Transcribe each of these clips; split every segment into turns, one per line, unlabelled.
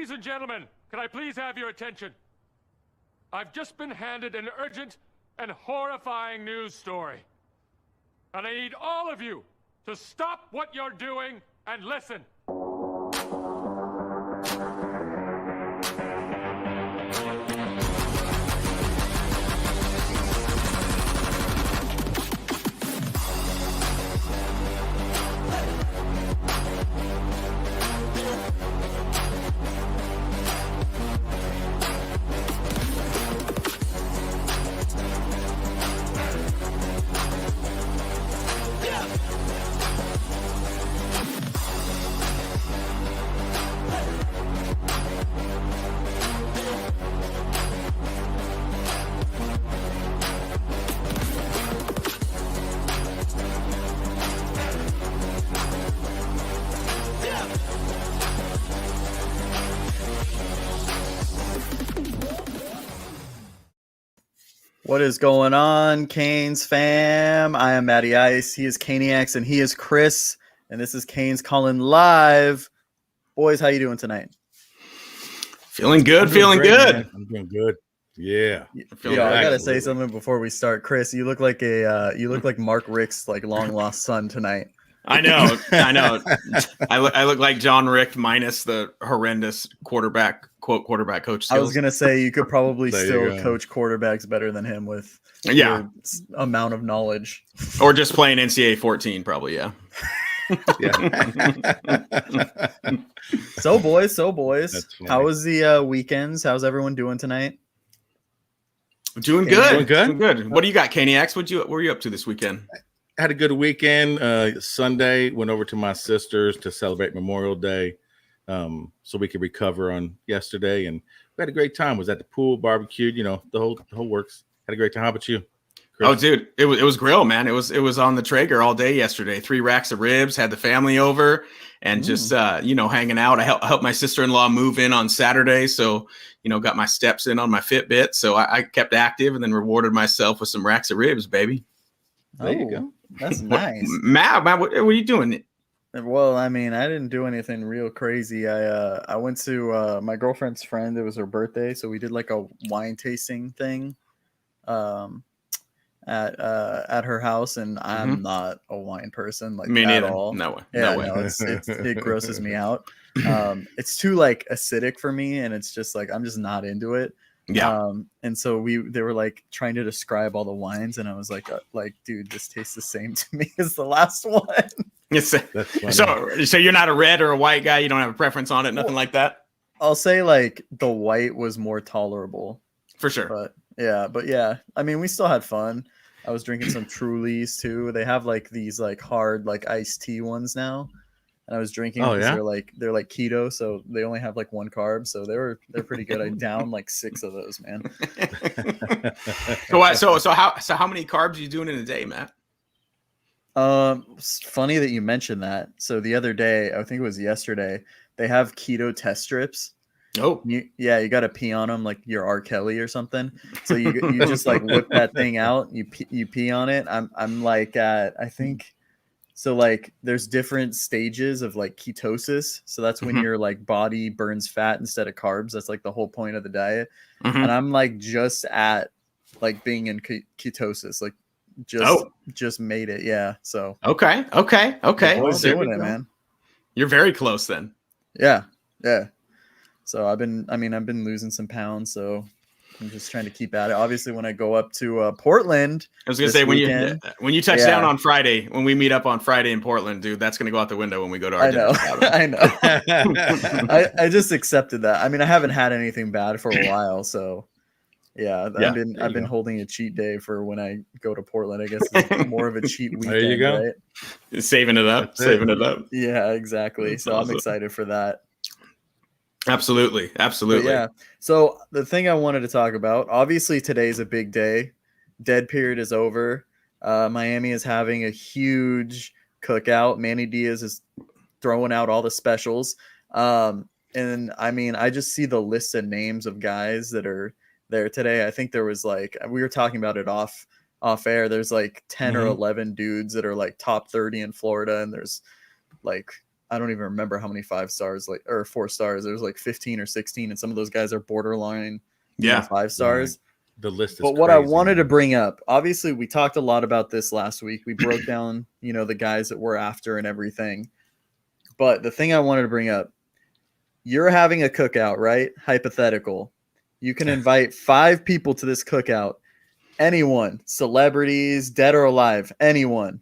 Ladies and gentlemen, can I please have your attention? I've just been handed an urgent and horrifying news story. And I need all of you to stop what you're doing and listen.
What is going on, Canes fam? I am Matty Ice. He is Caniacs, and he is Chris. And this is Canes calling live. Boys, how you doing tonight?
Feeling good. Feeling good.
Man. I'm doing good. Yeah.
I gotta say something before we start. Chris, you look like Mark Rick's long lost son tonight.
I know. I look like John Rick minus the horrendous quarterback coach skills.
I was gonna say you could probably still coach quarterbacks better than him with your amount of knowledge.
Or just playing NCAA 14, probably. Yeah.
So boys, how was the weekends? How's everyone doing tonight?
Doing good. Doing good. What do you got, Caniacs? What were you up to this weekend?
Had a good weekend. Sunday, went over to my sister's to celebrate Memorial Day, so we could recover on yesterday, and we had a great time. Was at the pool, barbecued, the whole works. Had a great time. How about you, Chris?
Oh, dude, it was grill, man. It was on the Traeger all day yesterday. 3 racks of ribs. Had the family over, and just hanging out. I helped my sister-in-law move in on Saturday, so got my steps in on my Fitbit. So I kept active, and then rewarded myself with some racks of ribs, baby.
There you go. That's nice.
Matt, what are you doing?
Well, I mean, I didn't do anything real crazy. I went to my girlfriend's friend. It was her birthday, so we did like a wine tasting thing at her house, and I'm not a wine person
me neither.
At all.
No way.
Yeah, no, it grosses me out. It's too acidic for me, and it's just I'm just not into it.
Yeah.
And so they were trying to describe all the wines, and I was like, dude, this tastes the same to me as the last one.
So you're not a red or a white guy. You don't have a preference on it. Nothing like that.
I'll say the white was more tolerable
for sure.
But yeah. I mean, we still had fun. I was drinking some Trulies too. They have these hard iced tea ones now. And I was drinking because they're keto, so they only have 1 carb, so they're pretty good. I downed 6 of those, man.
So how many carbs are you doing in a day, Matt?
It's funny that you mentioned that. So the other day, I think it was yesterday, they have keto test strips.
Oh,
you got to pee on them like you're R. Kelly or something. So you just whip that thing out, you pee on it. I'm at I think. So there's different stages of ketosis. So that's when your body burns fat instead of carbs. That's the whole point of the diet. And I'm just at being in ketosis, just made it. Yeah. So
okay.
Always doing it, man.
You're very close then.
Yeah. So I've been losing some pounds, so I'm just trying to keep at it. Obviously, when I go up to Portland,
I was going to say when you touch down on Friday, when we meet up on Friday in Portland, dude, that's going to go out the window when we go to our dinner.
I know. I just accepted that. I mean, I haven't had anything bad for a while, so yeah. I've been holding a cheat day for when I go to Portland. I guess it's more of a cheat weekend.
There you go.
Right?
Saving it up.
Yeah, exactly.
That's
so
awesome.
I'm excited for that.
Absolutely.
But yeah. So the thing I wanted to talk about, obviously today's a big day. Dead period is over. Miami is having a huge cookout. Manny Diaz is throwing out all the specials. And I mean, I just see the list of names of guys that are there today. I think there was we were talking about it off air. There's 10 or 11 dudes that are top 30 in Florida. And there's I don't even remember how many 5 stars like or 4 stars. There's like 15 or 16, and some of those guys are borderline, 5 stars.
Right. The list is
But what I
crazy,
wanted to
man.
bring up, obviously, we talked a lot about this last week. We broke down, the guys that we're after and everything. But the thing I wanted to bring up, you're having a cookout, right? Hypothetical. You can invite 5 people to this cookout. Anyone, celebrities, dead or alive, anyone.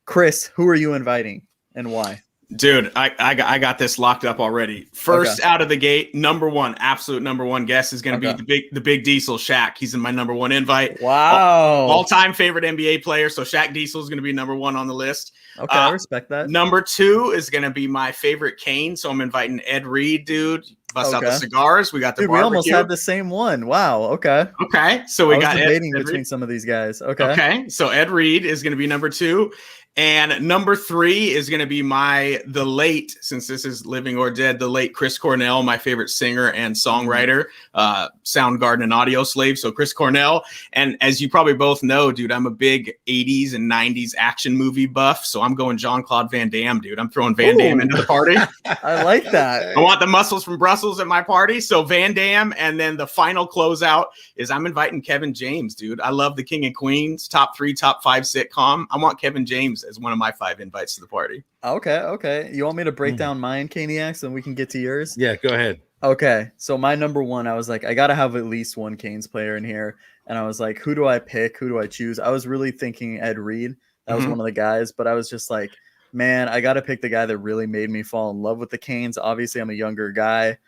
Chris, who are you inviting and why?
Dude, I got this locked up already. First out of the gate, absolute number one guest is going to be the big Diesel, Shaq. He's in my number one invite.
Wow.
All-time favorite NBA player. So Shaq Diesel is going to be number one on the list.
Okay, I respect that.
Number 2 is going to be my favorite Kane. So I'm inviting Ed Reed, dude. Bust out the cigars. We got the barbecue.
We almost had the same one. Wow. Okay.
Okay. So we got
debating between some of these guys. Okay.
Okay. So Ed Reed is going to be number 2. And number 3 is going to be the late, since this is living or dead, the late Chris Cornell, my favorite singer and songwriter, Soundgarden and Audio Slave. So Chris Cornell. And as you probably both know, dude, I'm a big 80s and 90s action movie buff. So I'm going Jean-Claude Van Damme, dude. I'm throwing Van Damme into the party.
I like that.
I want the muscles from Brussels at my party. So Van Damme. And then the final closeout is I'm inviting Kevin James, dude. I love the King of Queens, top 3, top 5 sitcom. I want Kevin James as one of my 5 invites to the party.
Okay. You want me to break down mine, Caniacs, and we can get to yours?
Yeah, go ahead.
Okay. So my number 1, I was like, I got to have at least one Canes player in here. And I was like, who do I pick? Who do I choose? I was really thinking Ed Reed. That was one of the guys. But I was just like, man, I got to pick the guy that really made me fall in love with the Canes. Obviously, I'm a younger guy.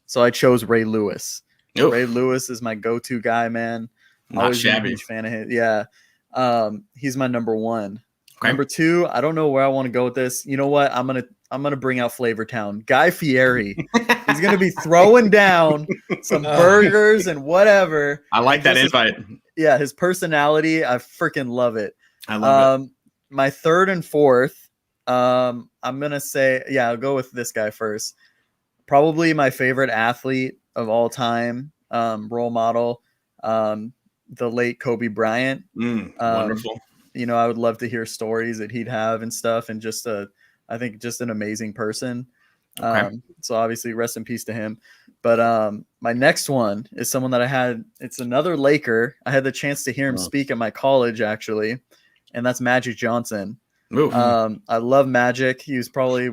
So I chose Ray Lewis. Oof. Ray Lewis is my go-to guy, man.
Not shabby.
A huge fan of his. Yeah. He's my number 1.
Okay.
Number 2, I don't know where I want to go with this. You know what? I'm gonna bring out Flavortown. Guy Fieri. He's gonna be throwing down some burgers and whatever.
I like that invite.
His personality, I freaking love it.
I love it.
My 3rd and 4th, I'm gonna say, I'll go with this guy first. Probably my favorite athlete of all time, role model, the late Kobe Bryant.
Wonderful.
I would love to hear stories that he'd have and stuff, and I think just an amazing person.
Okay.
So obviously rest in peace to him. But my next one is someone that it's another Laker. I had the chance to hear him speak at my college, actually, and that's Magic Johnson. I love Magic. He was probably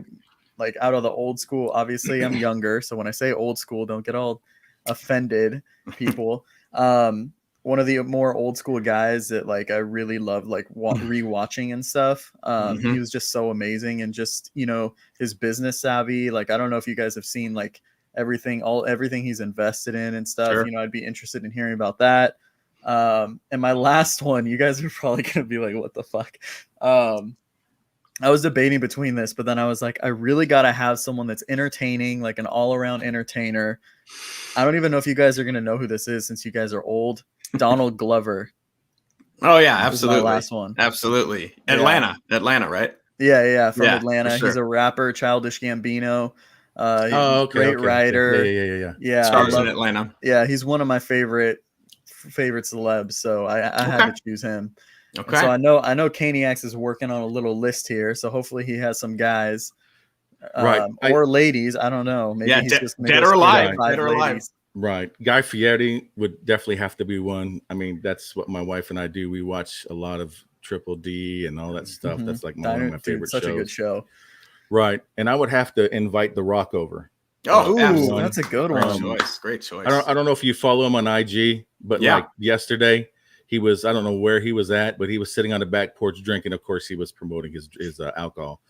like out of the old school. Obviously, I'm younger, so when I say old school, don't get all offended, people. One of the more old school guys that like I really love like rewatching and stuff. He was just so amazing, and just his business savvy. Like I don't know if you guys have seen like everything he's invested in and stuff.
Sure.
I'd be interested in hearing about that. And my last one, you guys are probably gonna be like, what the fuck? I was debating between this, but then I was like, I really gotta have someone that's entertaining, like an all-around entertainer. I don't even know if you guys are gonna know who this is since you guys are old. Donald Glover.
Oh yeah, absolutely.
My last one.
Absolutely. Atlanta, right?
Yeah, from Atlanta.
Sure.
He's a rapper, Childish Gambino.
Great
writer.
Yeah.
Stars in Atlanta.
Yeah, he's one of my favorite celebs, so I had to choose him.
Okay.
And so I know Caniacs is working on a little list here, so hopefully he has some guys, or ladies. I don't know. Maybe he's just
dead or alive. Dead or alive.
Right. Guy Fieri would definitely have to be one. I mean, that's what my wife and I do. We watch a lot of Triple D and all that stuff. That's like one of my favorite shows.
Such a good show.
Right. And I would have to invite The Rock over.
Oh,
that's a good one.
Great choice.
I don't know if you follow him on IG, but like yesterday, he was, I don't know where he was at, but he was sitting on the back porch drinking. Of course, he was promoting his alcohol,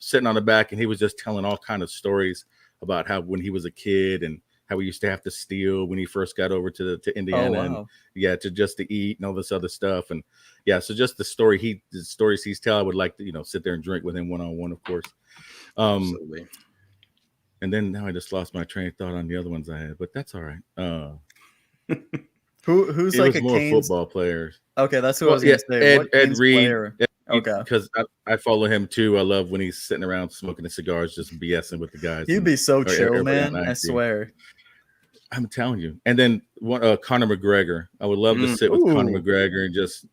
sitting on the back, and he was just telling all kind of stories about how when he was a kid and how he used to have to steal when he first got over to Indiana, and to eat and all this other stuff, and so just the stories he's telling, I would like to sit there and drink with him one-on-one, of course.
Absolutely.
And then now I just lost my train of thought on the other ones I had, but that's all right.
Who's like a
more
Canes
football players?
Okay, that's who I was going to say.
Ed Reed.
Okay,
because I follow him too. I love when he's sitting around smoking the cigars, just BSing with the guys.
He'd be so chill, man. I swear.
I'm telling you. And then Conor McGregor. I would love to sit with Conor McGregor and just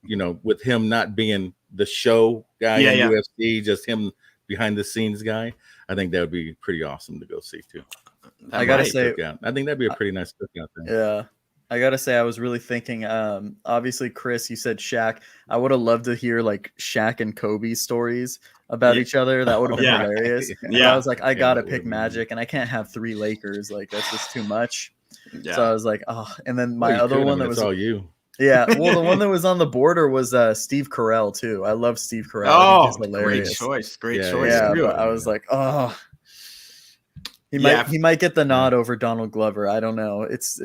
with him not being the show guy in UFC, just him behind the scenes guy. I think that would be pretty awesome to go see too.
I gotta say,
cookout. I think that'd be a pretty nice cookout thing.
yeah. I gotta say, I was really thinking. Obviously, Chris, you said Shaq. I would have loved to hear like Shaq and Kobe stories about each other. That would have been hilarious. But I was like, I gotta pick Magic, and I can't have 3 Lakers. Like that's just too much. Yeah. So I was like, oh. And then my other one that was
all you.
Yeah, well, the one that was on the border was Steve Carell too. I love Steve Carell.
Oh,
he's hilarious.
Great choice.
Yeah, but I was like, oh. He might get the nod over Donald Glover. I don't know. It's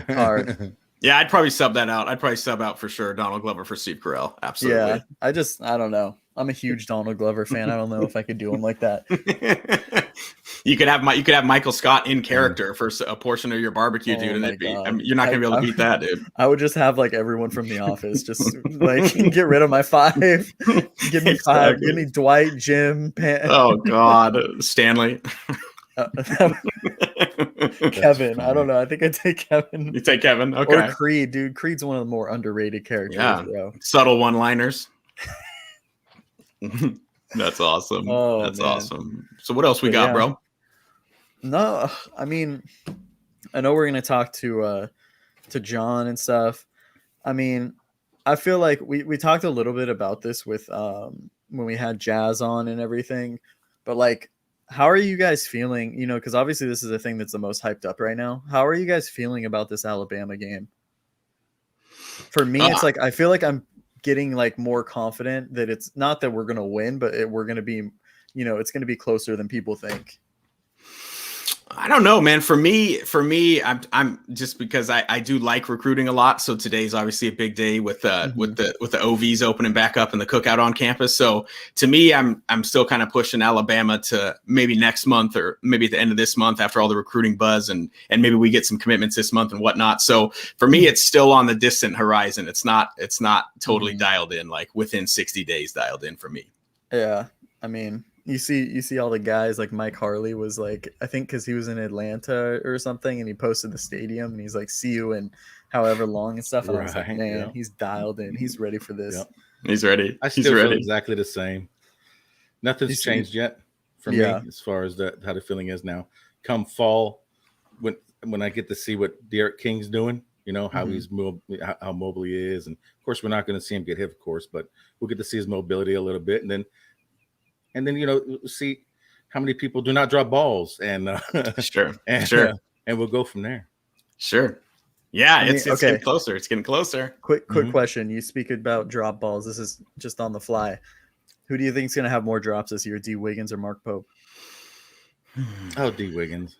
hard.
Yeah, I'd probably sub that out. I'd probably sub out for sure Donald Glover for Steve Carell. Absolutely.
Yeah, I don't know. I'm a huge Donald Glover fan. I don't know if I could do him like that.
You could have Michael Scott in character for a portion of your barbecue, dude, and you're not gonna be able to beat that, dude.
I would just have like everyone from The Office, just like get rid of my 5. Give me 5. Give me Dwight, Jim,
Oh God, Stanley.
Kevin. I don't know. I think I'd take Kevin.
You take Kevin, okay?
Or Creed, dude. Creed's one of the more underrated characters, bro.
Subtle one-liners. That's awesome.
Oh,
that's awesome. So what else we got, bro?
No, I mean, I know we're gonna talk to John and stuff. I mean, I feel like we talked a little bit about this with when we had Jazz on and everything, but like, how are you guys feeling? You know, because obviously this is the thing that's the most hyped up right now. How are you guys feeling about this Alabama game? For me, it's like I feel like I'm getting like more confident that it's not that we're gonna win, but we're gonna be, you know, it's gonna be closer than people think.
I don't know, man. For me, I'm just because I do like recruiting a lot. So today's obviously a big day with the OVs opening back up and the cookout on campus. So to me, I'm still kind of pushing Alabama to maybe next month or maybe at the end of this month after all the recruiting buzz and maybe we get some commitments this month and whatnot. So for me, it's still on the distant horizon. It's not totally dialed in, like within 60 days dialed in for me.
Yeah, I mean. You see all the guys like Mike Harley was like, I think because he was in Atlanta or something and he posted the stadium and he's like, see you in however long and stuff. And I was like, man, he's dialed in. He's ready for this.
Yep. He's ready.
I still feel exactly the same. Nothing's changed yet for me as far as how the feeling is now. Come fall, when I get to see what Derek King's doing, you know, how he's how mobile he is. And of course, we're not going to see him get hit, of course, but we'll get to see his mobility a little bit. And then, you know, see how many people do not drop balls and and we'll go from there.
Sure. Yeah. It's getting closer. It's getting closer.
Quick question. You speak about drop balls. This is just on the fly. Who do you think is going to have more drops this year? D. Wiggins or Mark Pope?
Oh, D. Wiggins.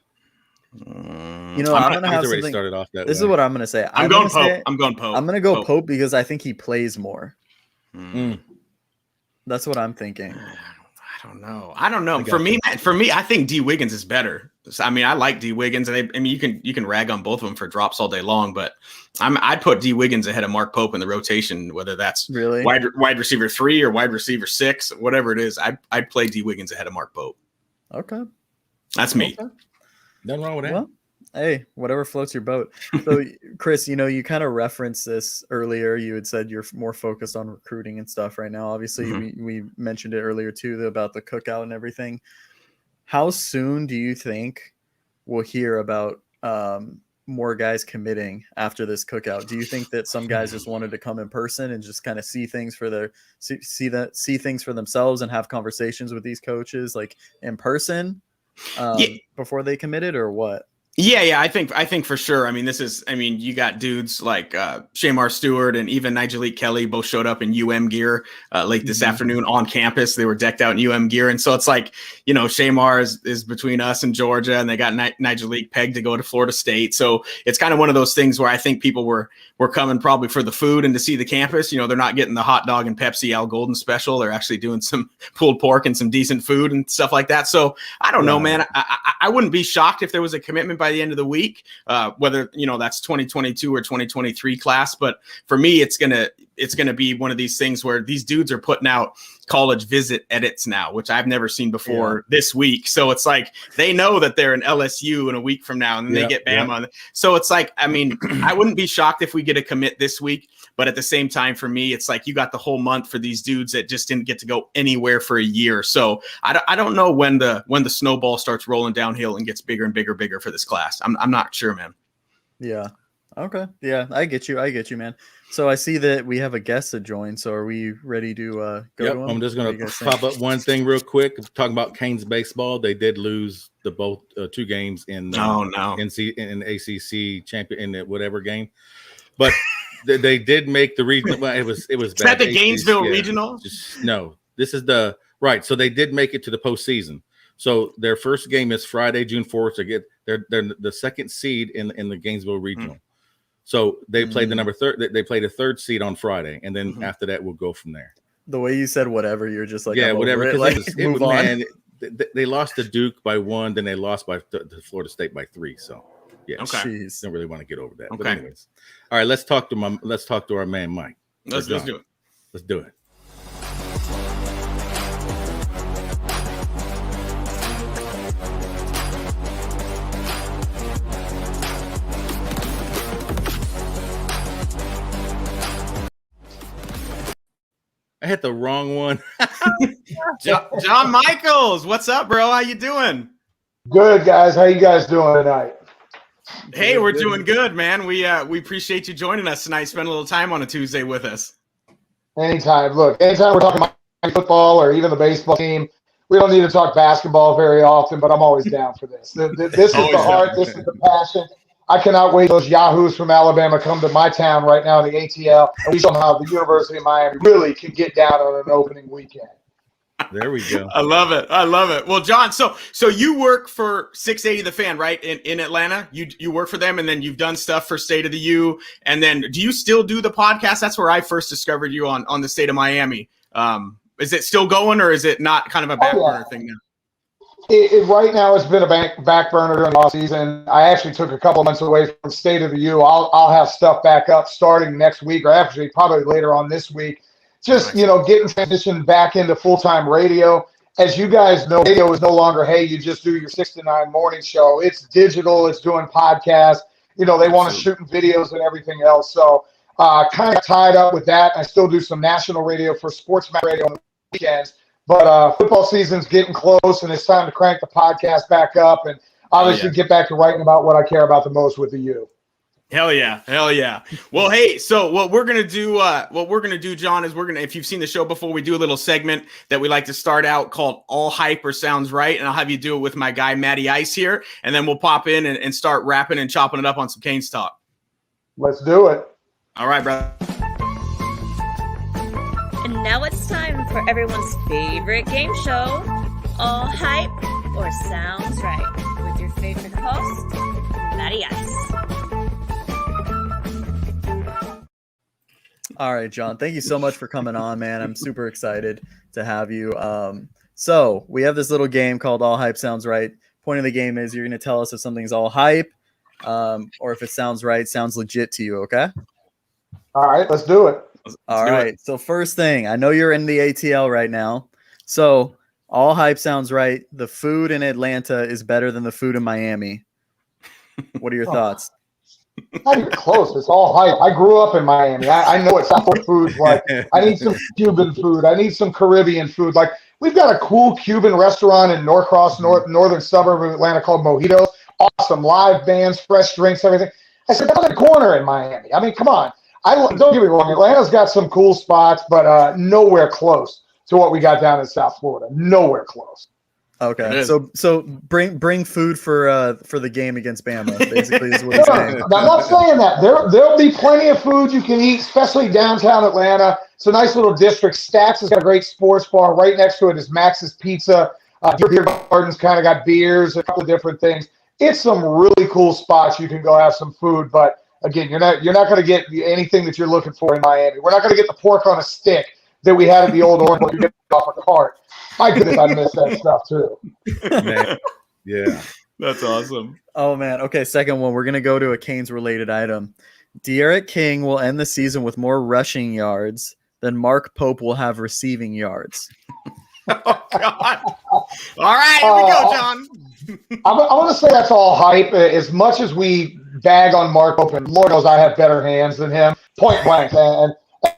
You know, I'm going to have something.
Started off that
this
way.
is what I'm going to say.
I'm going Pope. I'm going
to go Pope because I think he plays more. That's what I'm thinking.
I don't know. For me, I think D. Wiggins is better. I mean, I like D. Wiggins. I mean, you can rag on both of them for drops all day long, but I'd put D. Wiggins ahead of Mark Pope in the rotation, whether that's
really
wide receiver 3 or wide receiver 6, whatever it is. I'd play D. Wiggins ahead of Mark Pope.
Okay,
that's me.
Okay.
Nothing wrong with that.
Well, hey, whatever floats your boat. So, Chris, you know, you kind of referenced this earlier. You had said you're more focused on recruiting and stuff right now. Obviously, we mentioned it earlier too about the cookout and everything. How soon do you think we'll hear about more guys committing after this cookout? Do you think that some guys just wanted to come in person and just kind of see things for see things for themselves and have conversations with these coaches like in person before they committed, or what?
Yeah, I think for sure. I mean, you got dudes like Shamar Stewart and even Nigelique Kelly both showed up in UM gear late this afternoon on campus. They were decked out in UM gear. And so it's like, you know, Shamar is between us and Georgia, and they got Nigelique pegged to go to Florida State. So it's kind of one of those things where I think people were coming probably for the food and to see the campus. You know, they're not getting the hot dog and Pepsi Al Golden special. They're actually doing some pulled pork and some decent food and stuff like that. So I don't know, man. I wouldn't be shocked if there was a commitment by the end of the week, whether, you know, that's 2022 or 2023 class. But for me, it's it's going to be one of these things where these dudes are putting out college visit edits now, which I've never seen before this week. So it's like they know that they're in LSU in a week from now, and then they get Bama. So it's like, I mean, I wouldn't be shocked if we get a commit this week. But at the same time, for me, it's like you got the whole month for these dudes that just didn't get to go anywhere for a year. So I don't know when the snowball starts rolling downhill and gets bigger and bigger for this class. I'm not sure, man.
Yeah. Okay. Yeah, I get you, man. So I see that we have a guest to join. So are we ready to go to him?
I'm just going to pop up one thing real quick. Talking about Canes baseball, they did lose both 2 games in in ACC champion in the whatever game, but they did make the regional. Well, it was
Is that the Gainesville regional?
No, this is the right. So they did make it to the postseason. So their first game is Friday, June 4th. To they're the second seed in the Gainesville regional. So they played the number 3. They played a 3rd seed on Friday, and then after that, we'll go from there.
The way you said whatever, you're just like,
whatever.
Move on.
Man, they lost to Duke by 1, then they lost to Florida State by 3. So yeah,
Jeez.
Don't really want to get over that.
Okay.
But anyways, all right, let's talk to our man Mike.
Let's do it.
Let's do it. I hit the wrong one.
John Michaels, what's up, bro? How you doing?
Good, guys. How you guys doing tonight?
Hey, we're doing good, man. We appreciate you joining us tonight. Spend a little time on a Tuesday with us.
Anytime. Look, anytime we're talking about football or even the baseball team, we don't need to talk basketball very often, but I'm always down for this. This is the heart. This is the passion. I cannot wait those yahoos from Alabama come to my town right now in the ATL, and we show them how the University of Miami really can get down on an opening weekend.
There we go.
I love it. Well, John, so you work for 680 The Fan, right? In Atlanta, you work for them, and then you've done stuff for State of the U. And then, do you still do the podcast? That's where I first discovered you on the State of Miami. Is it still going, or is it not kind of a back burner thing now?
Right now, it's been a back burner during the off season. I actually took a couple months away from State of the U. I'll have stuff back up starting next week, or actually probably later on this week. Just, getting transitioned back into full-time radio. As you guys know, radio is no longer, hey, you just do your 6 to 9 morning show. It's digital. It's doing podcasts. They want to shoot videos and everything else. So kind of tied up with that. I still do some national radio for Sportsman Radio on the weekends. But football season's getting close, and it's time to crank the podcast back up and obviously get back to writing about what I care about the most with the U.
Hell yeah. Well, hey, so what we're gonna do, John, is if you've seen the show before, we do a little segment that we like to start out called All Hype or Sounds Right, and I'll have you do it with my guy Matty Ice here, and then we'll pop in and start rapping and chopping it up on some Canes talk.
Let's do it.
All right, brother.
And now it's time for everyone's favorite game show, All Hype or Sounds Right, with your favorite host, Matty Ice.
All right, John, thank you so much for coming on, man. I'm super excited to have you. So we have this little game called All Hype Sounds Right. Point of the game is you're going to tell us if something's all hype or if it sounds right, sounds legit to you, okay?
All right, let's do it.
All right. So first thing, I know you're in the ATL right now. So all hype sounds right. The food in Atlanta is better than the food in Miami. What are your thoughts?
Not even close. It's all hype. I grew up in Miami. I know what South food's like. I need some Cuban food. I need some Caribbean food. Like, we've got a cool Cuban restaurant in Norcross, northern suburb of Atlanta called Mojitos. Awesome live bands, fresh drinks, everything. I said, that's a corner in Miami. I mean, come on. Don't get me wrong. Atlanta's got some cool spots, but nowhere close to what we got down in South Florida. Nowhere close.
Okay, so bring food for the game against Bama. Basically, is what he's saying.
I'm not saying that. There'll be plenty of food you can eat, especially downtown Atlanta. It's a nice little district. Stacks has got a great sports bar. Right next to it is Max's Pizza. Beer Gardens kind of got beers, a couple of different things. It's some really cool spots you can go have some food, but again, you're not going to get anything that you're looking for in Miami. We're not going to get the pork on a stick that we had at the old Orange when you get off a cart. My goodness, I miss that stuff too.
Man. Yeah.
That's awesome.
Oh man. Okay, second one. We're gonna go to a Canes related item. De'Aaron King will end the season with more rushing yards than Mark Pope will have receiving yards.
Oh, God. All right, here we go, John.
I'm going to say that's all hype. As much as we bag on Mark Pope, and Lord knows I have better hands than him, point blank. And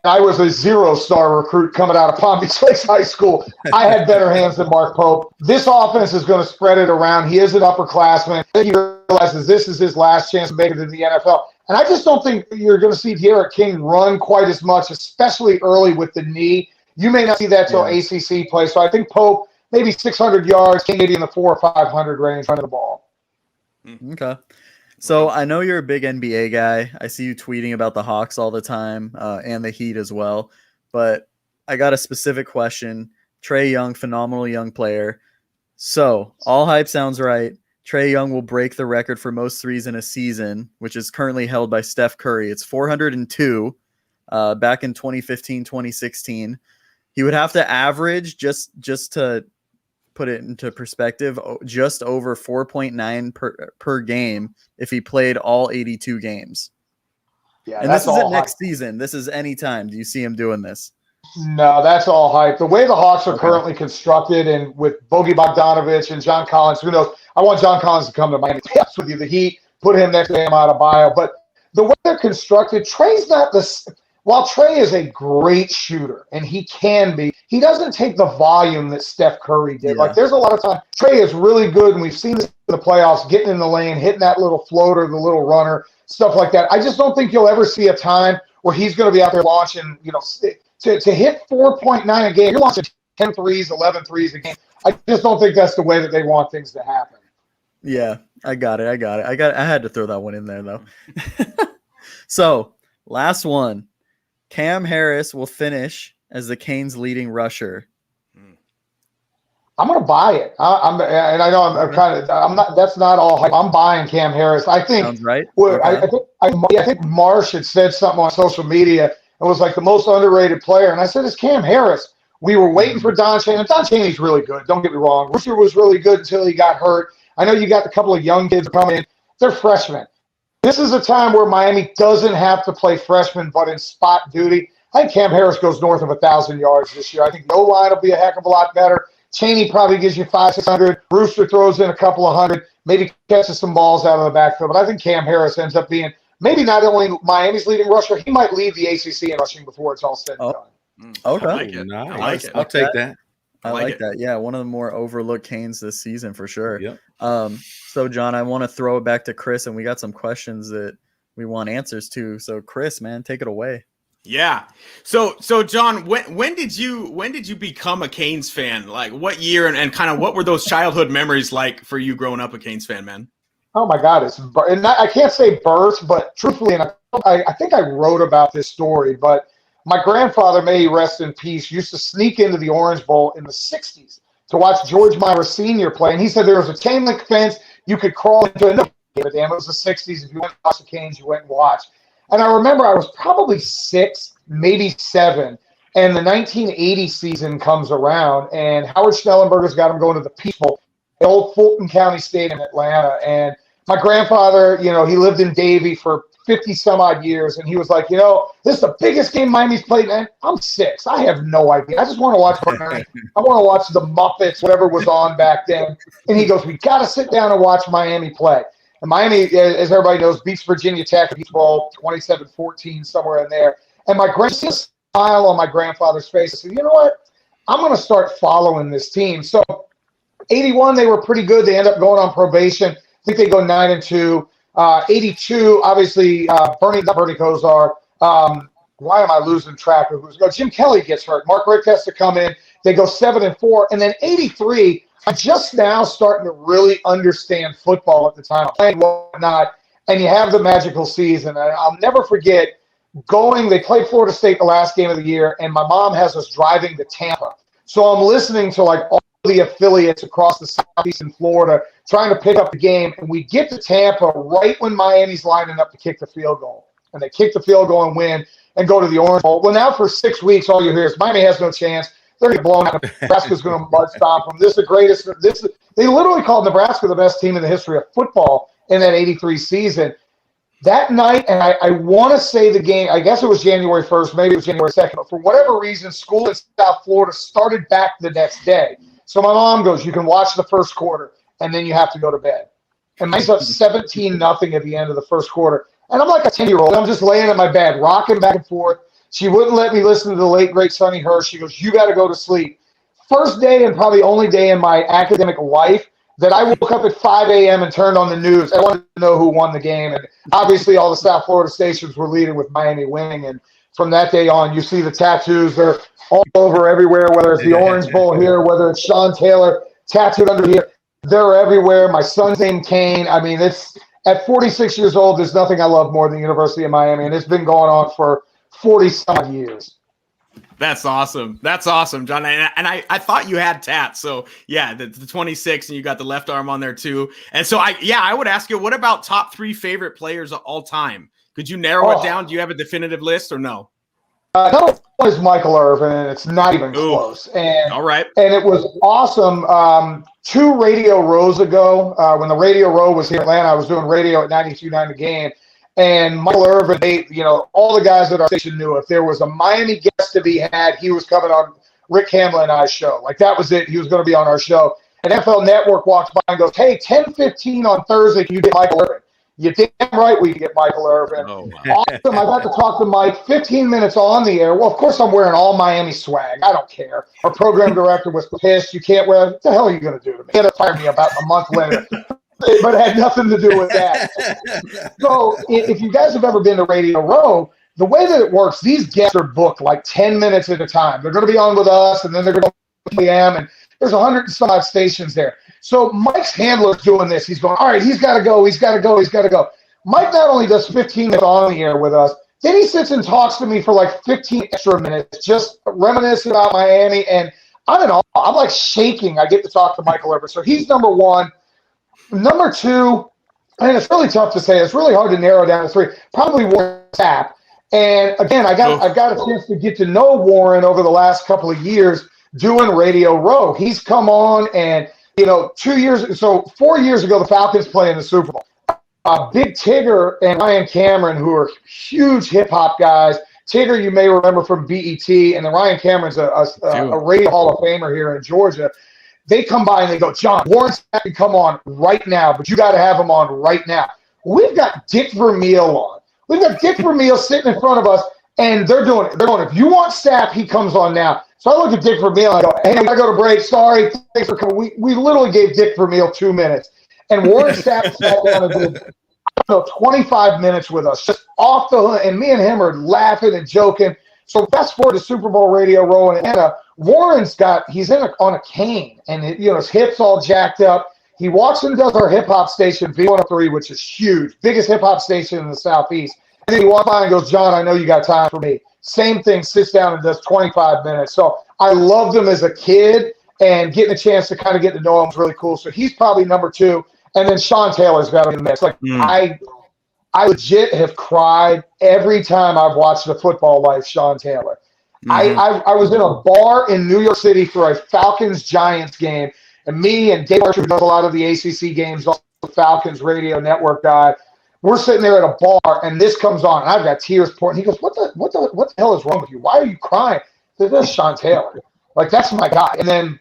I was a 0-star recruit coming out of Palm Beach Lakes High School. I had better hands than Mark Pope. This offense is going to spread it around. He is an upperclassman. He realizes this is his last chance to make it in the NFL. And I just don't think you're going to see De'Aaron King run quite as much, especially early with the knee. You may not see that till ACC play. So I think Pope, maybe 600 yards, King maybe in the 400 or 500 range running the ball.
Okay. So I know you're a big NBA guy. I see you tweeting about the Hawks all the time and the Heat as well. But I got a specific question. Trae Young, phenomenal young player. So all hype sounds right. Trae Young will break the record for most threes in a season, which is currently held by Steph Curry. It's 402 back in 2015, 2016. He would have to average, just to put it into perspective, just over 4.9 per game if he played all 82 games.
Yeah,
and this isn't next season. This is any time. Do you see him doing this?
No, that's all hype. The way the Hawks are currently constructed, and with Bogey Bogdanovic and John Collins, who knows? I want John Collins to come to Miami. To be honest with you, the Heat put him next to him out of bio. But the way they're constructed, Trae's not this. While Trae is a great shooter, and he can be, he doesn't take the volume that Steph Curry did.
Yeah.
Like, there's a lot of time. Trae is really good, and we've seen this in the playoffs, getting in the lane, hitting that little floater, the little runner, stuff like that. I just don't think you'll ever see a time where he's going to be out there launching, to hit 4.9 a game. You're launching 10 threes, 11 threes a game. I just don't think that's the way that they want things to happen.
Yeah, I got it. I had to throw that one in there, though. So, last one. Cam Harris will finish as the Canes' leading rusher.
I'm going to buy it. And I know I'm not. That's not all hype. I'm buying Cam Harris. I think.
Sounds right.
Well,
Okay.
I think Marsh had said something on social media and was like the most underrated player. And I said, it's Cam Harris. We were waiting for Don Chaney. And Don Chaney's really good. Don't get me wrong. Rooster was really good until he got hurt. I know you got a couple of young kids coming in. They're freshmen. This is a time where Miami doesn't have to play freshmen, but in spot duty. I think Cam Harris goes north of 1,000 yards this year. I think no line will be a heck of a lot better. Cheney probably gives you 500-600. Rooster throws in a couple of hundred, maybe catches some balls out of the backfield. But I think Cam Harris ends up being maybe not only Miami's leading rusher, he might lead the ACC in rushing before it's all said and done.
Okay.
I like it.
Nice.
I like it.
I'll take that.
I like that. Yeah, one of the more overlooked Canes this season for sure.
Yep.
So, John, I want to throw it back to Chris, and we got some questions that we want answers to. So, Chris, man, take it away.
Yeah. So John, when did you become a Canes fan? Like what year and kind of what were those childhood memories like for you growing up a Canes fan, man?
Oh my God, I can't say birth, but truthfully, and I think I wrote about this story, but my grandfather, may he rest in peace, used to sneak into the Orange Bowl in the 60s to watch George Myra Sr. play. And he said there was a chain link fence you could crawl into. And it was the 60s. If you went to watch the Canes, you went and watched. And I remember I was probably 6, maybe 7, and the 1980 season comes around, and Howard Schnellenberger's got him going to the Peach Bowl, the old Fulton County Stadium in Atlanta. And my grandfather, he lived in Davie for 50 some odd years, and he was like, this is the biggest game Miami's played, man. I'm 6. I have no idea. I just want to watch I want to watch the Muppets, whatever was on back then. And he goes, we got to sit down and watch Miami play. And Miami, as everybody knows, beats Virginia Tech at Peach Bowl 27-14, somewhere in there. And my grandfather smile on my grandfather's face. I said, you know what? I'm going to start following this team. So 81, they were pretty good. They end up going on probation. I think they go 9-2. 82, obviously, Bernie Kosar. Why am I losing track of who's going? Jim Kelly gets hurt. Mark Richt has to come in. They go 7-4. And then 83, I'm just now starting to really understand football at the time, playing whatnot, and you have the magical season. And I'll never forget they played Florida State the last game of the year, and my mom has us driving to Tampa. So I'm listening to like all the affiliates across the southeast in Florida trying to pick up the game, and we get to Tampa right when Miami's lining up to kick the field goal. And they kick the field goal and win and go to the Orange Bowl. Well, now for 6 weeks, all you hear is Miami has no chance. They're going to get blown out. Nebraska's going to mud stomp them. This is the greatest. They literally called Nebraska the best team in the history of football in that 83 season. That night, and I want to say the game, I guess it was January 1st, maybe it was January 2nd, but for whatever reason, school in South Florida started back the next day. So my mom goes, you can watch the first quarter, and then you have to go to bed. And mine's up 17-0 at the end of the first quarter. And I'm like a 10-year-old. I'm just laying in my bed, rocking back and forth. She wouldn't let me listen to the late, great Sonny Hirsch. She goes, you got to go to sleep. First day and probably only day in my academic life that I woke up at 5 a.m. and turned on the news. I wanted to know who won the game. And obviously all the South Florida stations were leading with Miami winning. And from that day on, you see the tattoos. They're all over everywhere, whether it's the Orange Bowl here, whether it's Sean Taylor tattooed under here. They're everywhere. My son's named Kane. I mean, it's at 46 years old, there's nothing I love more than the University of Miami. And it's been going on for 40-some years.
That's awesome. That's awesome, John. And I thought you had tats. So yeah, the 26 and you got the left arm on there too. And so I would ask you, what about top 3 favorite players of all time? Could you narrow it down? Do you have a definitive list or no?
Number one is Michael Irvin, and it's not even close. And
all right.
And it was awesome. 2 Radio Rows ago, when the Radio Row was here in Atlanta, I was doing radio at 92.9 The Game. And Michael Irvin, all the guys at our station knew if there was a Miami guest to be had, he was coming on Rick Hamlin and I's show. Like, that was it. He was going to be on our show. And NFL Network walks by and goes, hey, 10:15 on Thursday, can you get Michael Irvin? You're damn right we can get Michael Irvin. Oh, wow. Awesome. I got to talk to Mike 15 minutes on the air. Well, of course, I'm wearing all Miami swag. I don't care. Our program director was pissed. You can't wear it. What the hell are you going to do to me? He had to fire me about a month later. But it had nothing to do with that. So if you guys have ever been to Radio Row, the way that it works, these guests are booked like 10 minutes at a time. They're going to be on with us, and then they're going to go to PM, and there's 100 and some odd stations there. So Mike's handler's doing this. He's going, all right, he's got to go. Mike not only does 15 minutes on the air with us, then he sits and talks to me for like 15 extra minutes, just reminiscing about Miami, and I'm in awe. I'm like shaking. I get to talk to Michael Irvin. So he's number 1. Number 2, and it's really tough to say. It's really hard to narrow down to 3. Probably Warren Sapp. And again, I've got a chance to get to know Warren over the last couple of years doing Radio Row. He's come on, and 4 years ago, the Falcons play in the Super Bowl. Big Tigger and Ryan Cameron, who are huge hip hop guys. Tigger, you may remember from BET, and then Ryan Cameron's a Radio Hall of Famer here in Georgia. They come by and they go, John, Warren Sapp can come on right now, but you got to have him on right now. We've got Dick Vermeil on. We've got Dick Vermeil sitting in front of us, and they're doing it. They're going, if you want Sapp, he comes on now. So I look at Dick Vermeil and I go, hey, I got to go to break. Sorry, thanks for coming. We literally gave Dick Vermeil 2 minutes. And Warren Sapp sat down and did 25 minutes with us, just off the hook. And me and him are laughing and joking. So fast forward to Super Bowl Radio Row in Atlanta. Warren's he's on a cane, and his hips all jacked up. He walks and does our hip hop station, V103, which is huge, biggest hip hop station in the Southeast. And then he walks by and goes, John, I know you got time for me. Same thing, sits down and does 25 minutes. So I loved him as a kid, and getting a chance to kind of get to know him was really cool. So he's probably number 2. And then Sean Taylor's got to be in the mix. I legit have cried every time I've watched a football life, Sean Taylor. Mm-hmm. I was in a bar in New York City for a Falcons-Giants game, and me and Dave Archer, who does a lot of the ACC games, also the Falcons radio network guy, we're sitting there at a bar, and this comes on, and I've got tears pouring. He goes, what the hell is wrong with you? Why are you crying? I said, that's Sean Taylor. Like, that's my guy. And then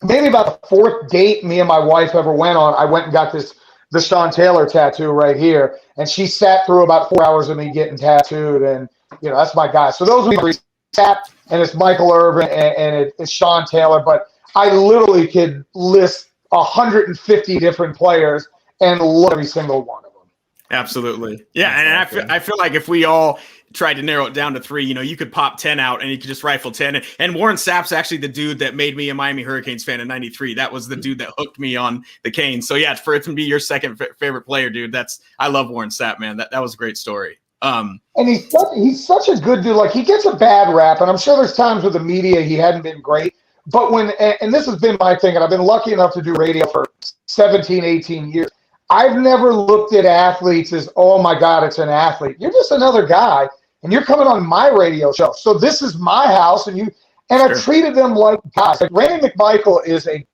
maybe about the 4th date me and my wife ever went on, I went and got the Sean Taylor tattoo right here, and she sat through about 4 hours of me getting tattooed, and that's my guy. So those are the 3. Sapp, and it's Michael Irvin, and it's Sean Taylor. But I literally could list 150 different players and love every single one of them.
Absolutely, yeah. And I feel like if we all tried to narrow it down to 3, you could pop 10 out, and you could just rifle 10. And Warren Sapp's actually the dude that made me a Miami Hurricanes fan in '93. That was the dude that hooked me on the Canes. So yeah, for it to be your second favorite player, dude, I love Warren Sapp, man. That was a great story.
And he's such a good dude. Like, he gets a bad rap, and I'm sure there's times with the media he hadn't been great. But and this has been my thing, and I've been lucky enough to do radio for 17, 18 years. I've never looked at athletes as, oh my God, it's an athlete. You're just another guy, and you're coming on my radio show. So this is my house, and sure. I've treated them like guys. Like, Randy McMichael is a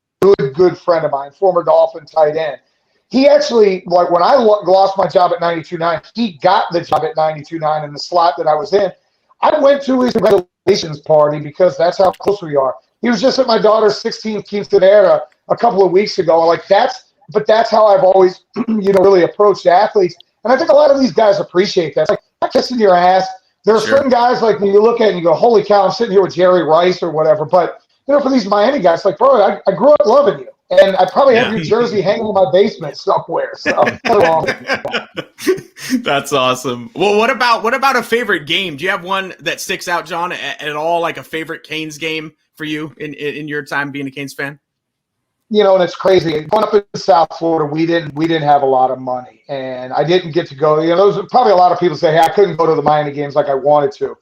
good friend of mine, former Dolphin tight end. he actually, like when I lost my job at 92.9, he got the job at 92.9 in the slot that I was in. I went to his congratulations party because that's how close we are. He was just at my daughter's 16th quinceañera a couple of weeks ago. Like that's how I've always, really approached athletes. And I think a lot of these guys appreciate that. It's like, not kissing your ass. There are certain guys, like, when you look at it and you go, holy cow, I'm sitting here with Jerry Rice or whatever. But, for these Miami guys, like, bro, I grew up loving you. And I probably have your jersey hanging in my basement somewhere. So
that's awesome. Well, what about a favorite game? Do you have one that sticks out, John, at all, like a favorite Canes game for you in your time being a Canes fan?
And it's crazy. Going up in South Florida, we didn't have a lot of money, and I didn't get to go. Those probably a lot of people say, hey, I couldn't go to the Miami games like I wanted to.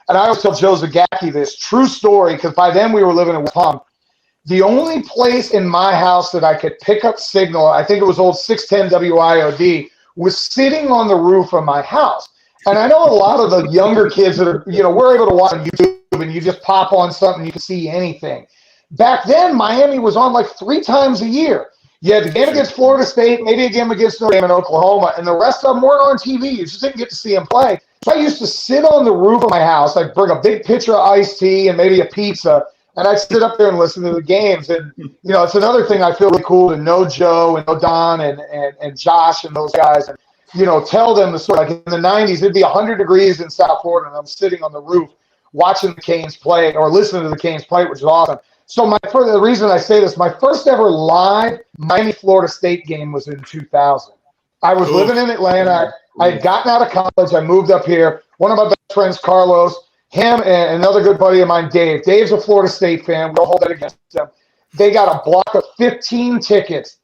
And I always tell Joe Zagacki this true story, because by then we were living in West Palm. The only place in my house that I could pick up signal, I think it was old 610 WIOD, was sitting on the roof of my house. And I know a lot of the younger kids that are, we're able to watch on YouTube and you just pop on something, you can see anything. Back then, Miami was on like 3 times a year. You had the game against Florida State, maybe a game against Notre Dame in Oklahoma, and the rest of them weren't on TV. You just didn't get to see them play. So I used to sit on the roof of my house. I'd bring a big pitcher of iced tea and maybe a pizza, and I'd sit up there and listen to the games. And, it's another thing I feel really cool to know Joe and know Don and Josh and those guys and, tell them the story. Like in the 90s, it'd be 100 degrees in South Florida, and I'm sitting on the roof watching the Canes play or listening to the Canes play, which is awesome. So the reason I say this, my first ever live Miami Florida State game was in 2000. I was living in Atlanta. I had gotten out of college. I moved up here. One of my best friends, Carlos, him and another good buddy of mine, Dave. Dave's a Florida State fan. We'll hold that against them. They got a block of 15 tickets,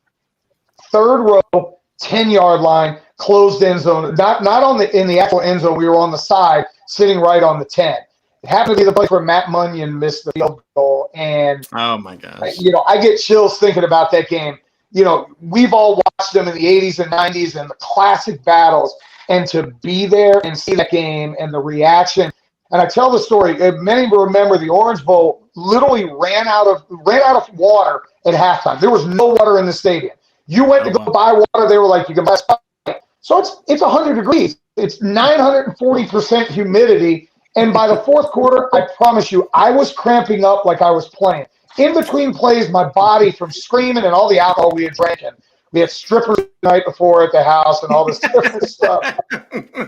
third row, 10-yard line, closed end zone. Not in the actual end zone. We were on the side, sitting right on the 10. It happened to be the place where Matt Munyon missed the field goal. And,
oh, my gosh.
I get chills thinking about that game. We've all watched them in the 80s and 90s and the classic battles. And to be there and see that game and the reaction. And I tell the story. Many remember the Orange Bowl literally ran out of water at halftime. There was no water in the stadium. You went to go buy water. They were like, you can buy Sprite. So it's 100 degrees. It's 940% humidity. And by the fourth quarter, I promise you, I was cramping up like I was playing. In between plays, my body from screaming and all the alcohol we had drank, and we had strippers the night before at the house and all this different stuff.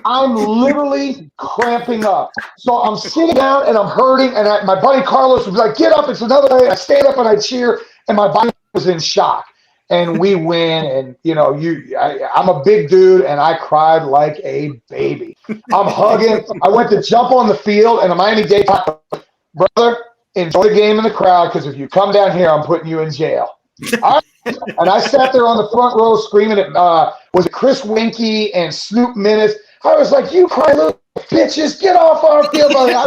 I'm literally cramping up. So I'm sitting down and I'm hurting, and my buddy Carlos would be like, get up, it's another day. I stand up and I cheer, and my body was in shock. And we win, and I'm a big dude, and I cried like a baby. I'm hugging. I went to jump on the field, and a Miami-Dade brother, enjoy the game in the crowd, because if you come down here, I'm putting you in jail. And I sat there on the front row screaming at was it Chris Winkie and Snoop Minnis. I was like, you cry little bitches, get off our field. I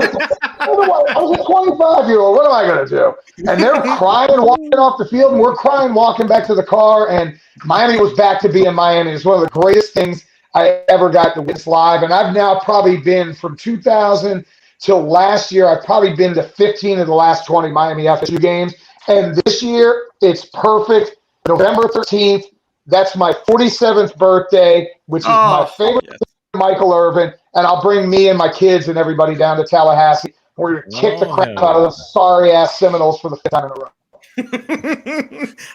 was a 25-year-old. What am I going to do? And they're crying walking off the field, and we're crying walking back to the car. And Miami was back to being Miami. It's one of the greatest things I ever got to witness live. And I've now probably been from 2000 till last year. I've probably been to 15 of the last 20 Miami FSU games. And this year, it's perfect. November 13th, that's my 47th birthday, which is my favorite Michael Irvin, and I'll bring me and my kids and everybody down to Tallahassee. We're going to kick the crap out of those sorry-ass Seminoles for the 5th time in a row.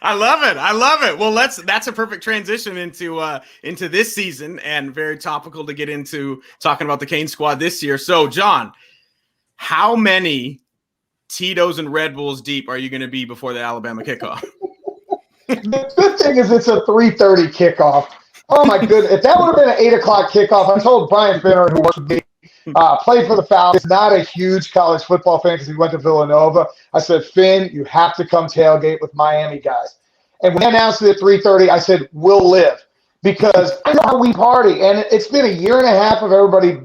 I love it. Well, that's a perfect transition into this season, and very topical to get into talking about the Cane squad this year. So, John, how many Tito's and Red Bulls deep are you going to be before the Alabama kickoff?
The good thing is it's a 3:30 kickoff. Oh, my goodness. If that would have been an 8 o'clock kickoff, I told Brian Finner, who works with me, played for the Falcons, not a huge college football fan because he went to Villanova. I said, Finn, you have to come tailgate with Miami guys. And when they announced it at 3:30, I said, we'll live. Because I know how we party. And it's been a year and a half of everybody,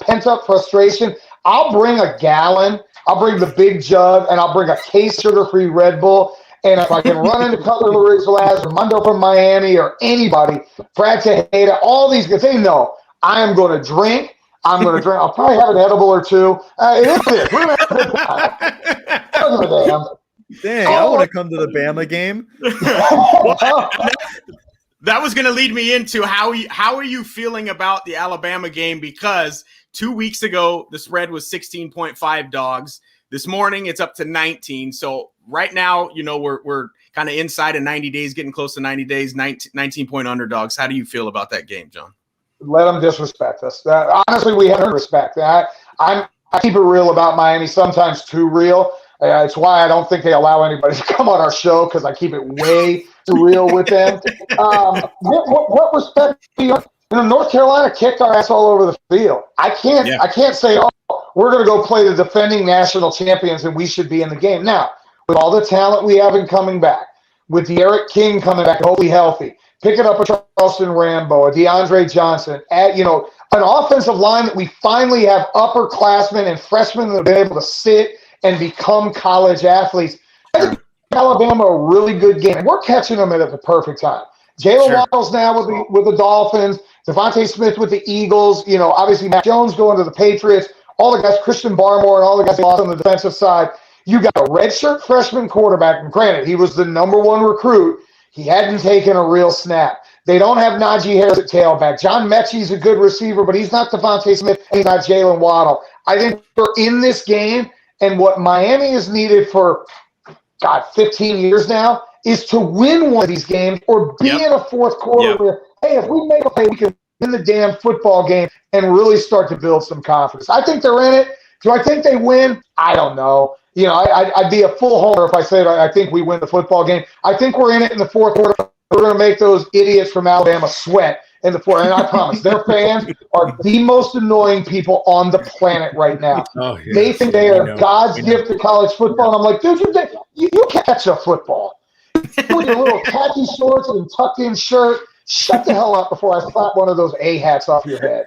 pent-up frustration. I'll bring a gallon. I'll bring the big jug, and I'll bring a case sugar-free Red Bull. And if I can run into Cutler Rizalaz or Mundo from Miami or anybody, Brad Tejeda, all these guys, they know I am going to drink. I'll probably have an edible or two. It is this. We're going to have a good time.
Dang, I want to come to the Bama game.
that was going to lead me into how are you feeling about the Alabama game? Because 2 weeks ago, the spread was 16.5 dogs. This morning, it's up to 19. So right now, we're kind of inside of 90 days, getting close to 90 days, 19-point underdogs. How do you feel about that game, John?
Let them disrespect us. Honestly, we haven't respect. I keep it real about Miami, sometimes too real. It's why I don't think they allow anybody to come on our show, because I keep it way too real with them. What respect do you? North Carolina kicked our ass all over the field. I can't say, oh, we're going to go play the defending national champions and we should be in the game. Now, with all the talent we have in coming back, with the Eric King coming back, hopefully healthy, picking up a Charleston Rambo, a DeAndre Johnson, an offensive line that we finally have upperclassmen and freshmen that have been able to sit and become college athletes. I think Alabama a really good game. We're catching them at the perfect time. Jalen Waddle's now with the Dolphins, Devontae Smith with the Eagles, obviously Matt Jones going to the Patriots, all the guys, Christian Barmore and all the guys on the defensive side. You got a redshirt freshman quarterback, and granted, he was the #1 recruit. He hadn't taken a real snap. They don't have Najee Harris at tailback. John Mechie's a good receiver, but he's not Devontae Smith, and he's not Jalen Waddle. I think we're in this game, and what Miami has needed for, 15 years now is to win one of these games or be in a fourth quarter where, hey, if we make a play, we can win the damn football game and really start to build some confidence. I think they're in it. Do I think they win? I don't know. I'd be a full homer if I said I think we win the football game. I think we're in it in the fourth quarter. We're going to make those idiots from Alabama sweat in the fourth. And I promise, their fans are the most annoying people on the planet right now. Oh, yes. They think they are God's gift to college football. And I'm like, dude, you catch a football. With your little khaki shorts and tucked-in shirt, shut the hell up before I slap one of those A-hats off your head.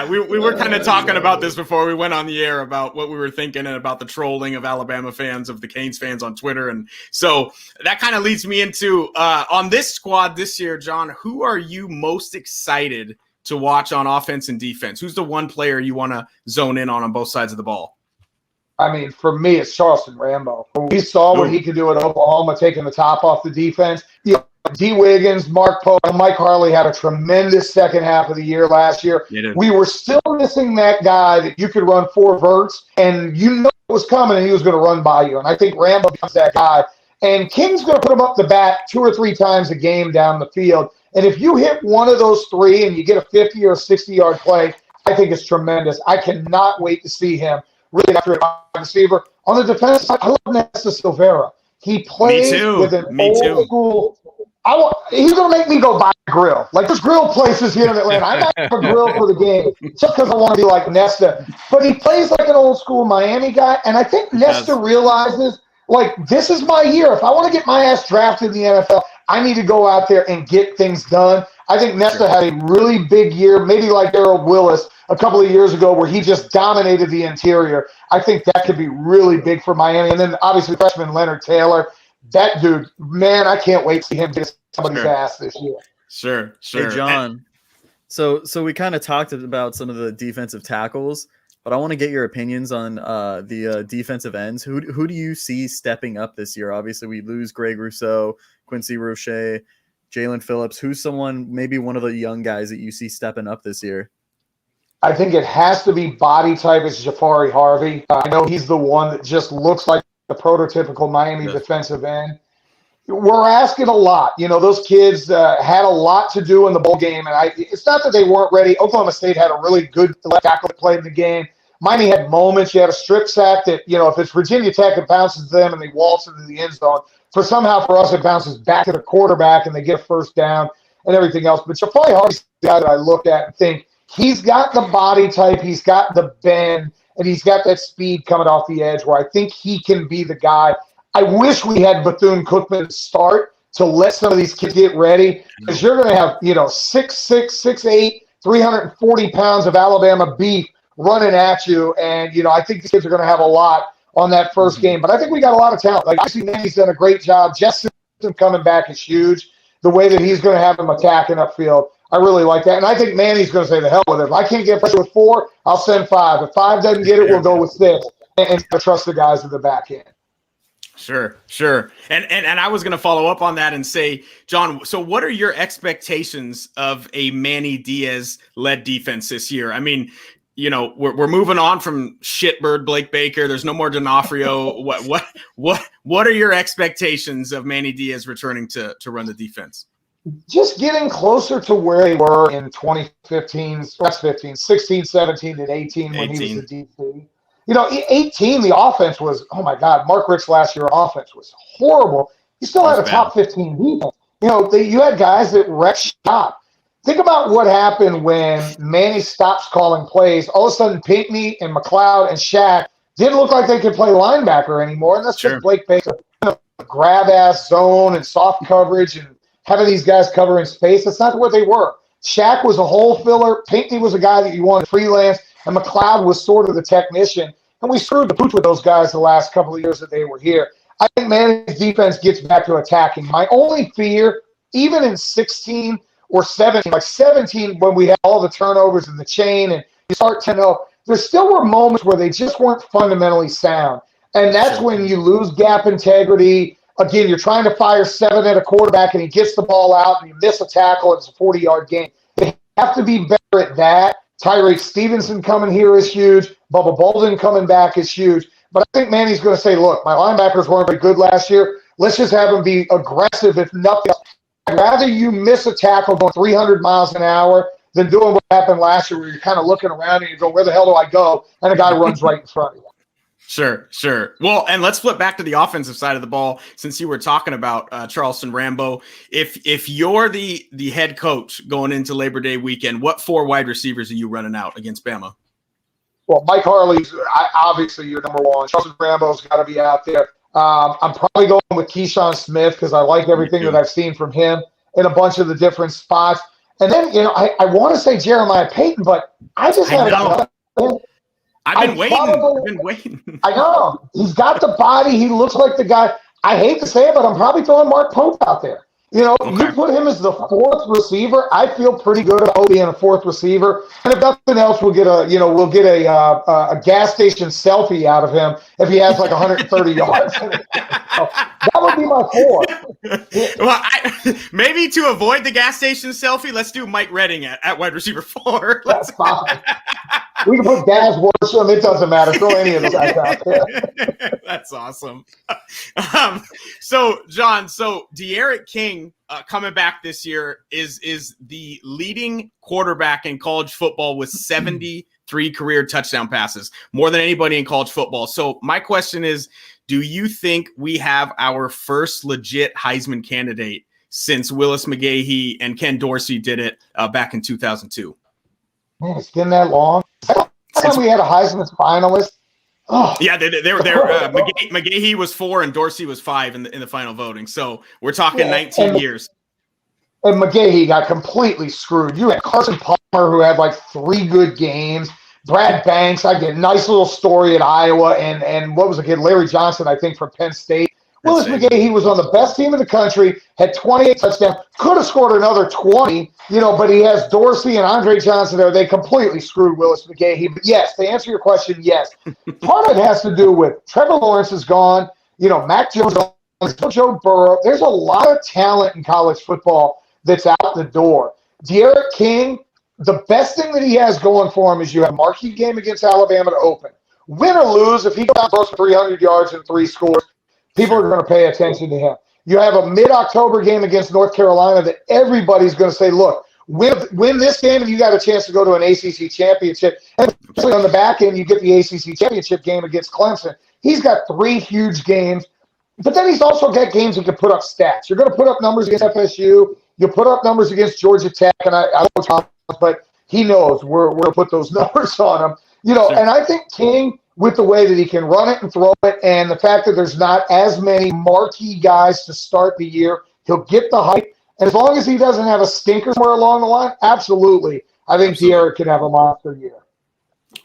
We were kind of talking about this before we went on the air about what we were thinking and about the trolling of Alabama fans, of the Canes fans on Twitter. And so that kind of leads me into on this squad this year, John, who are you most excited to watch on offense and defense? Who's the one player you want to zone in on both sides of the ball?
I mean, for me, it's Charleston Rambo. We saw what he could do at Oklahoma, taking the top off the defense. D. Wiggins, Mark Pope, and Mike Harley had a tremendous second half of the year last year. We were still missing that guy that you could run 4 verts, and it was coming, and he was going to run by you. And I think Rambo becomes that guy. And King's going to put him up the bat 2 or 3 times a game down the field. And if you hit one of those 3 and you get a 50 or 60-yard play, I think it's tremendous. I cannot wait to see him really after a receiver. On the defense side, I love Nesta Silvera. He plays with an old school. He's going to make me go buy a grill. Like, there's grill places here in Atlanta. I might have a grill for the game just because I want to be like Nesta. But he plays like an old school Miami guy. And I think Nesta realizes, this is my year. If I want to get my ass drafted in the NFL, I need to go out there and get things done. I think Nesta had a really big year, maybe like Darrell Willis a couple of years ago, where he just dominated the interior. I think that could be really big for Miami. And then obviously freshman Leonard Taylor. That dude, man, I can't wait to see him get somebody's ass this year.
Sure.
Hey, John. So we kind of talked about some of the defensive tackles, but I want to get your opinions on the defensive ends. Who do you see stepping up this year? Obviously, we lose Greg Rousseau, Quincy Roche, Jalen Phillips. Who's maybe one of the young guys that you see stepping up this year?
I think it has to be body type. It's Jafari Harvey. I know he's the one that just looks like the prototypical Miami defensive end. We're asking a lot. Those kids had a lot to do in the bowl game, and it's not that they weren't ready. Oklahoma State had a really good left tackle that played in the game. Miami had moments. You had a strip sack that, if it's Virginia Tech, it bounces to them and they waltz into the end zone. For us, it bounces back to the quarterback and they get a first down and everything else. But Jafari Harvey's the guy that I look at and think he's got the body type, he's got the bend, and he's got that speed coming off the edge where I think he can be the guy. I wish we had Bethune-Cookman start to let some of these kids get ready, because you're going to have, 6'6", 6'8", 340 pounds of Alabama beef running at you. And, I think these kids are going to have a lot on that first game. But I think we got a lot of talent. Obviously, Manny's done a great job. Jess Simpson coming back is huge. The way that he's going to have him attacking upfield, I really like that. And I think Manny's going to say the hell with it. If I can't get pressure with 4, I'll send 5. If 5 doesn't get it, we'll go with 6. And trust the guys at the back end.
Sure. And I was going to follow up on that and say, John, so what are your expectations of a Manny Diaz-led defense this year? I mean, you know, we're moving on from shitbird Blake Baker. There's no more D'Onofrio. What are your expectations of Manny Diaz returning to run the defense?
Just getting closer to where they were in 2015, 16, 17, and 18 when
18.
he was the DC. You know, 18, the offense was, oh my God, Mark Richt's last year offense was horrible. He still had a top 15 defense. You know, you had guys that wrecked shop. Think about what happened when Manny stops calling plays. All of a sudden, Pinckney and McLeod and Shaq didn't look like they could play linebacker anymore. And that's just Blake Baker, grab-ass zone and soft coverage and having these guys cover in space. That's not what they were. Shaq was a hole filler. Pinckney was a guy that you wanted freelance. And McLeod was sort of the technician. And we screwed the pooch with those guys the last couple of years that they were here. I think Manny's defense gets back to attacking. My only fear, even in 16 or 17, like 17 when we had all the turnovers in the chain and you start 10-0, there still were moments where they just weren't fundamentally sound. And that's when you lose gap integrity. Again, you're trying to fire 7 at a quarterback and he gets the ball out and you miss a tackle. It's a 40-yard game. They have to be better at that. Tyreek Stevenson coming here is huge. Bubba Bolden coming back is huge. But I think Manny's going to say, look, my linebackers weren't very good last year. Let's just have them be aggressive, if nothing else. I'd rather you miss a tackle going 300 miles an hour than doing what happened last year where you're kind of looking around and you go, where the hell do I go? And a guy runs right in front of you.
Sure. Well, and let's flip back to the offensive side of the ball since you were talking about Charleston Rambo. If you're the head coach going into Labor Day weekend, what 4 wide receivers are you running out against Bama?
Well, Mike Harley's obviously your number one. Charleston Rambo's got to be out there. I'm probably going with Keyshawn Smith because I like everything that I've seen from him in a bunch of the different spots. And then, you know, I want to say Jeremiah Payton, but I just haven't.
I've been waiting.
I know. He's got the body. He looks like the guy. I hate to say it, but I'm probably throwing Mark Pope out there. You know, you put him as the 4th receiver. I feel pretty good about being a 4th receiver. And if nothing else, we'll get a gas station selfie out of him if he has like 130 yards. So that would be my 4.
Well, maybe to avoid the gas station selfie, let's do Mike Redding at wide receiver 4.
That's fine. We can put Daz Worsham. It doesn't matter. Throw any of those guys out there.
That's awesome. So, John, De'Aaron King coming back this year is the leading quarterback in college football with 73 career touchdown passes, more than anybody in college football. So my question is, do you think we have our first legit Heisman candidate since Willis McGahee and Ken Dorsey did it back in 2002?
Man, it's been that long. Since we had a Heisman finalist. Oh.
Yeah, they were there. McGahee was 4 and Dorsey was 5 in the final voting. So we're talking 19 years.
And McGahee got completely screwed. You had Carson Palmer, who had like 3 good games. Brad Banks, I get a nice little story at Iowa. And what was the kid? Larry Johnson, I think, from Penn State. Willis McGahee was on the best team in the country, had 28 touchdowns, could have scored another 20, but he has Dorsey and Andre Johnson there. They completely screwed Willis McGahee. But yes, to answer your question, yes. Part of it has to do with Trevor Lawrence is gone, Mac Jones is gone, Joe Burrow. There's a lot of talent in college football that's out the door. De'Aaron King, the best thing that he has going for him is you have a marquee game against Alabama to open. Win or lose, if he goes out throws for 300 yards and 3 scores, people are going to pay attention to him. You have a mid-October game against North Carolina that everybody's going to say, look, win this game and you got a chance to go to an ACC championship. And especially on the back end, you get the ACC championship game against Clemson. He's got 3 huge games, but then he's also got games he can put up stats. You're going to put up numbers against FSU. You'll put up numbers against Georgia Tech, and I don't know Thomas, but he knows we're going to put those numbers on him. And I think King – with the way that he can run it and throw it and the fact that there's not as many marquee guys to start the year, he'll get the hype. And as long as he doesn't have a stinker somewhere along the line, absolutely. I think De'Aaron can have a monster year.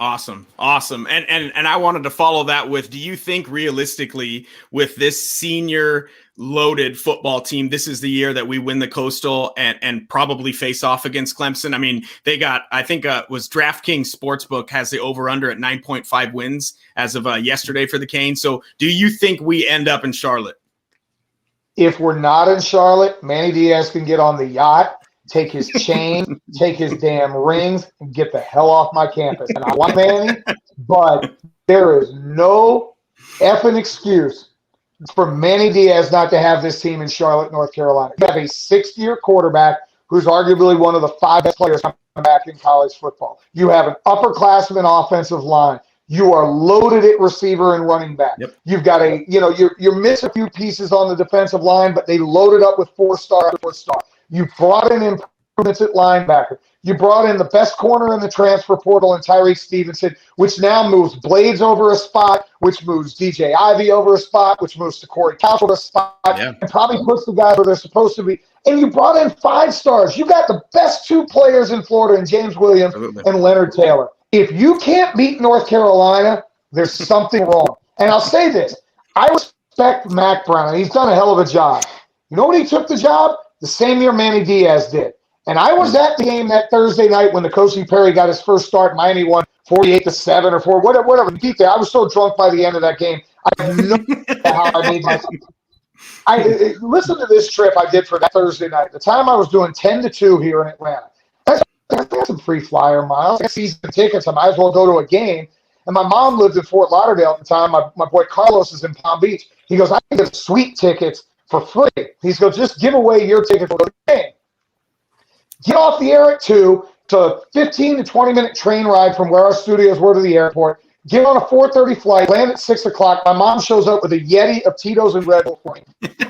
Awesome. And I wanted to follow that with, do you think realistically with this senior loaded football team, this is the year that we win the Coastal and probably face off against Clemson? I mean, they got, I think was DraftKings Sportsbook has the over under at 9.5 wins as of yesterday for the Canes. So do you think we end up in Charlotte?
If we're not in Charlotte, Manny Diaz can get on the yacht, take his chain, take his damn rings, and get the hell off my campus. And I want Manny, but there is no effing excuse for Manny Diaz not to have this team in Charlotte, North Carolina. You have a sixth-year quarterback who's arguably one of the 5 best players coming back in college football. You have an upperclassman offensive line. You are loaded at receiver and running back.
Yep.
You've got you're missing a few pieces on the defensive line, but they loaded up with 4-star. You brought in improvements at linebacker. You brought in the best corner in the transfer portal in Tyreek Stevenson, which now moves Blades over a spot, which moves DJ Ivy over a spot, which moves to Corey Couch over a spot, and probably puts the guys where they're supposed to be. And you brought in 5 stars. You got the best 2 players in Florida in James Williams and Leonard Taylor. If you can't beat North Carolina, there's something wrong. And I'll say this. I respect Mac Brown, and he's done a hell of a job. You know when he took the job? The same year Manny Diaz did. And I was at the game that Thursday night when the Coach Perry got his first start. Miami won 48-7 or 4, whatever. Beat there. I was so drunk by the end of that game. I have no idea how I made myself. Listen to this trip I did for that Thursday night. The time I was doing 10-2 here in Atlanta. I got some free flyer miles. I got season tickets. I might as well go to a game. And my mom lived in Fort Lauderdale at the time. My boy Carlos is in Palm Beach. He goes, I can get sweet tickets for free. He goes, just give away your ticket for the game. Get off the air at 2 to a 15 to 20-minute train ride from where our studios were to the airport. Get on a 4:30 flight, land at 6 o'clock. My mom shows up with a Yeti of Tito's and Red Bull for me.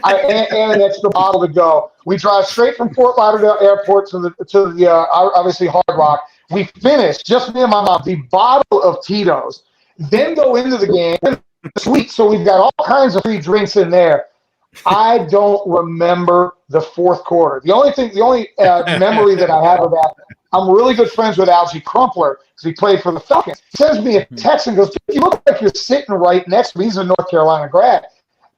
And an extra bottle to go. We drive straight from Fort Lauderdale Airport to the obviously Hard Rock. We finish, just me and my mom, the bottle of Tito's. Then go into the game. Sweet, so we've got all kinds of free drinks in there. I don't remember the fourth quarter. The only memory that I have of that, I'm really good friends with Algie Crumpler because he played for the Falcons. He sends me a text and goes, "You look like you're sitting right next to me." He's a North Carolina grad.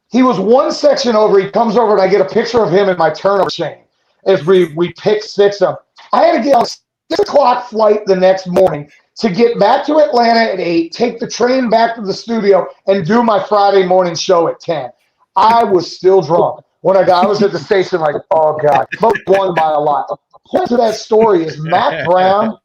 He was one section over. He comes over and I get a picture of him in my turnover chain as we pick 6 of them. I had to get on a 6 o'clock flight the next morning to get back to Atlanta at 8, take the train back to the studio, and do my Friday morning show at 10. I was still drunk when I was at the station like, oh, God, but won by a lot. The point of that story is Mac Brown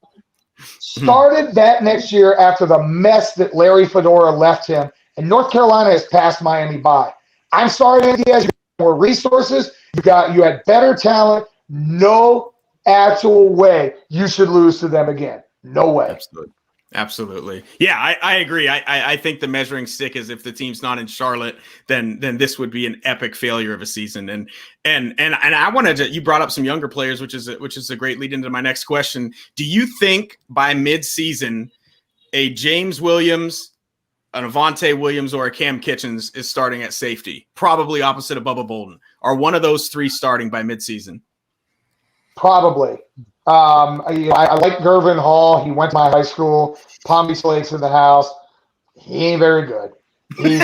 started that next year after the mess that Larry Fedora left him, and North Carolina has passed Miami by. I'm sorry, Andy, you had more resources. You had better talent. No actual way you should lose to them again. No way.
Absolutely. Yeah, I agree. I think the measuring stick is if the team's not in Charlotte, then this would be an epic failure of a season. And I wanted to, you brought up some younger players, which is a great lead into my next question. Do you think by mid-season a James Williams, an Avante Williams, or a Cam Kitchens is starting at safety, probably opposite of Bubba Bolden? Are one of those 3 starting by mid-season?
Probably. I like Gervin Hall. He went to my high school. Palm Beach Lakes in the house. He ain't very good. He's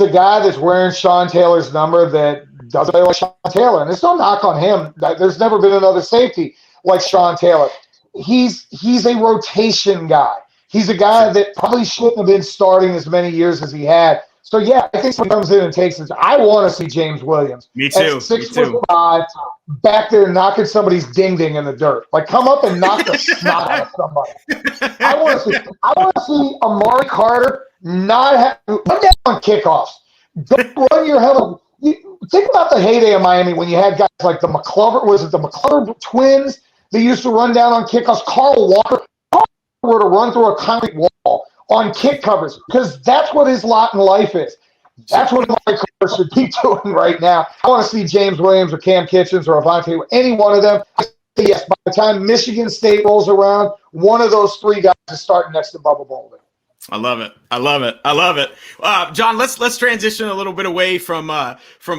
a guy that's wearing Sean Taylor's number that doesn't play like Sean Taylor. And there's no knock on him. There's never been another safety like Sean Taylor. He's a rotation guy. He's a guy that probably shouldn't have been starting as many years as he had. So, yeah, I think someone comes in and takes it. I want to see James Williams.
Me too.
At 6'5", back there knocking somebody's ding-ding in the dirt. Like, come up and knock the snot out of somebody. I want to see Amari Carter run down on kickoffs. Go run your hell. Think about the heyday of Miami when you had guys like the McClover twins that used to run down on kickoffs. Carl Walker were to run through a concrete wall on kick covers, because that's what his lot in life is. That's what Amari Carter should be doing right now. I want to see James Williams or Cam Kitchens or Avante, any one of them. Yes, by the time Michigan State rolls around, one of those 3 guys is starting next to Bubba Bolden.
I love it. I love it. I love it. John, let's transition a little bit away from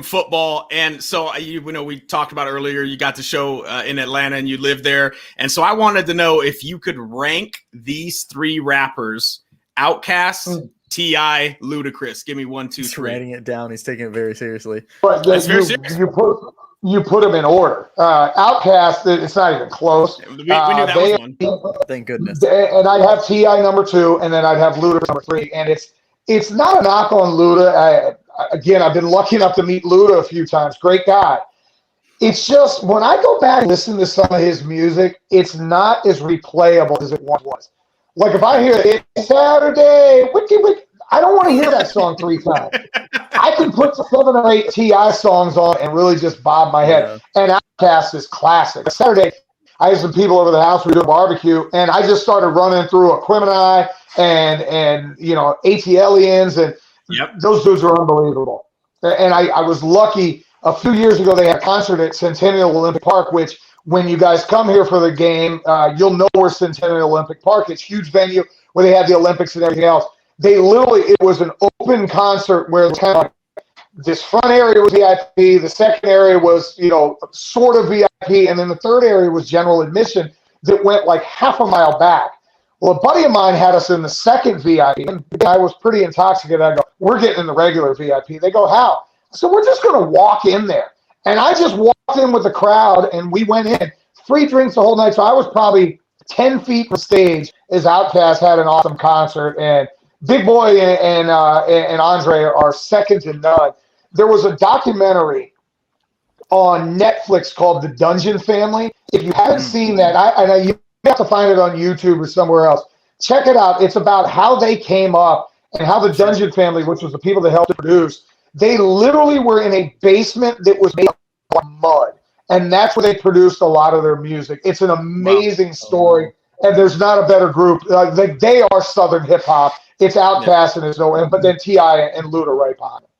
football. And so we talked about earlier, you got the show in Atlanta and you lived there. And so I wanted to know if you could rank these 3 rappers: Outkast, T.I., Ludacris. Give me 1, 2, 3.
He's writing it down. He's taking it very seriously.
But
That's very serious.
You put them in order. Outkast, it's not even close.
We knew that was one.
Thank goodness.
And I'd have T.I. number 2, and then I'd have Luda number 3. And it's not a knock on Luda. Again, I've been lucky enough to meet Luda a few times. Great guy. It's just when I go back and listen to some of his music, it's not as replayable as it once was. Like if I hear "It's Saturday," wiki, I don't want to hear that song 3 times. I can put 7 or 8 T.I. songs on and really just bob my head. Yeah. And Outkast is classic. Saturday, I had some people over the house. We were doing barbecue, and I just started running through Aquemini and ATLians, and those dudes are unbelievable. And I was lucky. A few years ago, they had a concert at Centennial Olympic Park, which when you guys come here for the game, you'll know where Centennial Olympic Park is. Huge venue where they have the Olympics and everything else. It was an open concert where kind of like this front area was VIP, the second area was, sort of VIP, and then the third area was general admission that went like half a mile back. Well, a buddy of mine had us in the second VIP, and I was pretty intoxicated. I go, "We're getting in the regular VIP." They go, "How?" So we're just going to walk in there. And I just walked in with the crowd, and we went in. Free drinks the whole night. So I was probably 10 feet from stage as Outkast had an awesome concert, and Big Boy and Andre are second to none. There was a documentary on Netflix called The Dungeon Family. If you haven't seen that, you have to find it on YouTube or somewhere else. Check it out. It's about how they came up and how the Dungeon Family, which was the people that helped produce, they literally were in a basement that was made of mud. And that's where they produced a lot of their music. It's an amazing story. And there's not a better group. They are Southern hip hop. It's Outkast and it's but then T.I. and Luda right behind it.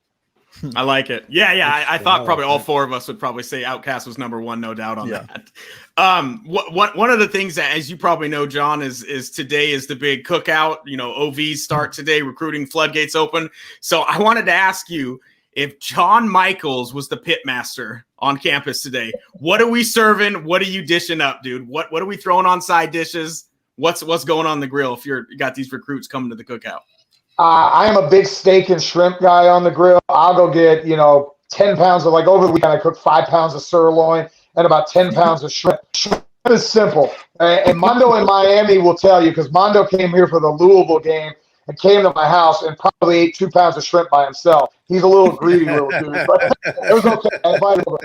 I like it. Yeah. I thought probably all 4 of us would probably say Outkast was number 1, no doubt on that. One of the things that, as you probably know, John, is today is the big cookout. OVs start today, recruiting floodgates open. So I wanted to ask you, if John Michaels was the pitmaster on campus today, what are we serving? What are you dishing up, dude? What are we throwing on side dishes? What's going on the grill if you got these recruits coming to the cookout?
I am a big steak and shrimp guy on the grill. I'll go get 10 pounds of, like, over the weekend I cooked 5 pounds of sirloin and about 10 pounds of shrimp. Shrimp is simple, and Mondo in Miami will tell you, because Mondo came here for the Louisville game and came to my house and probably ate 2 pounds of shrimp by himself. He's a little greedy little dude, but it was okay. I invited him.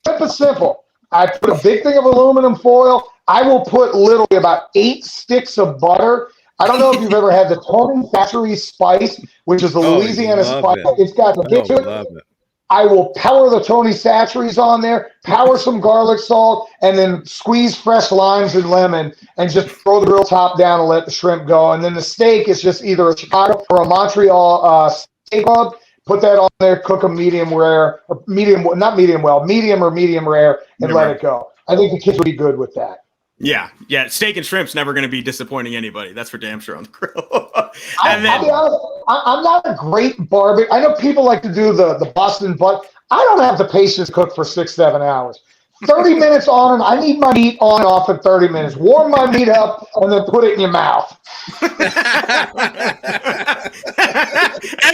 Shrimp is simple. I put a big thing of aluminum foil. I will put literally about 8 sticks of butter. I don't know if you've ever had the Tony Factory spice, which is the Louisiana spice. It's got the get to it. I will power the Tony Chachere's on there, power some garlic salt, and then squeeze fresh limes and lemon, and just throw the grill top down and let the shrimp go. And then the steak is just either a Chicago or a Montreal steak rub. Put that on there, cook them medium rare, or medium or medium rare, and let it go. I think the kids would be good with that.
Yeah. Steak and shrimp's never going to be disappointing anybody. That's for damn sure on the grill.
I'll be honest, I'm not a great barbecue. I know people like to do the Boston butt. I don't have the patience to cook for 6-7 hours. 30 minutes on, and I need my meat on and off in 30 minutes. Warm my meat up and then put it in your mouth.
And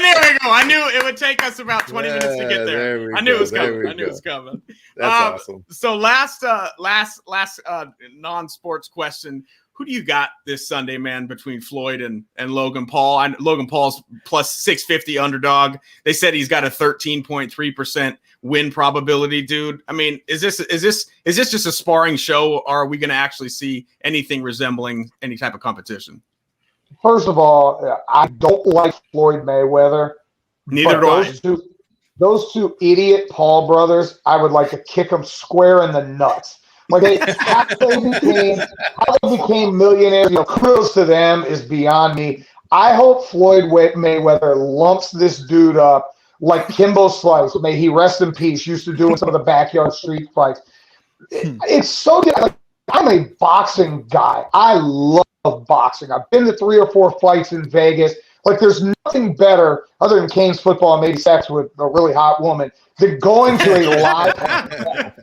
there we go. I knew it would take us about 20 minutes to get there. I knew it was coming.
That's awesome.
So last non-sports question. Who do you got this Sunday, man, between Floyd and Logan Paul? Logan Paul's plus 650 underdog. They said he's got a 13.3% win probability, dude. I mean, is this just a sparring show, or are we going to actually see anything resembling any type of competition?
First of all, I don't like Floyd Mayweather.
Neither do I.
Those two idiot Paul brothers, I would like to kick them square in the nuts. Like how they became millionaires, kudos to them is beyond me. I hope Floyd Mayweather lumps this dude up like Kimbo Slice. May he rest in peace. Used to do in some of the backyard street fights. It's so good. Like, I'm a boxing guy. I love boxing. I've been to 3 or 4 fights in Vegas. Like, there's nothing better other than Cane's football and maybe sex with a really hot woman than going to a live.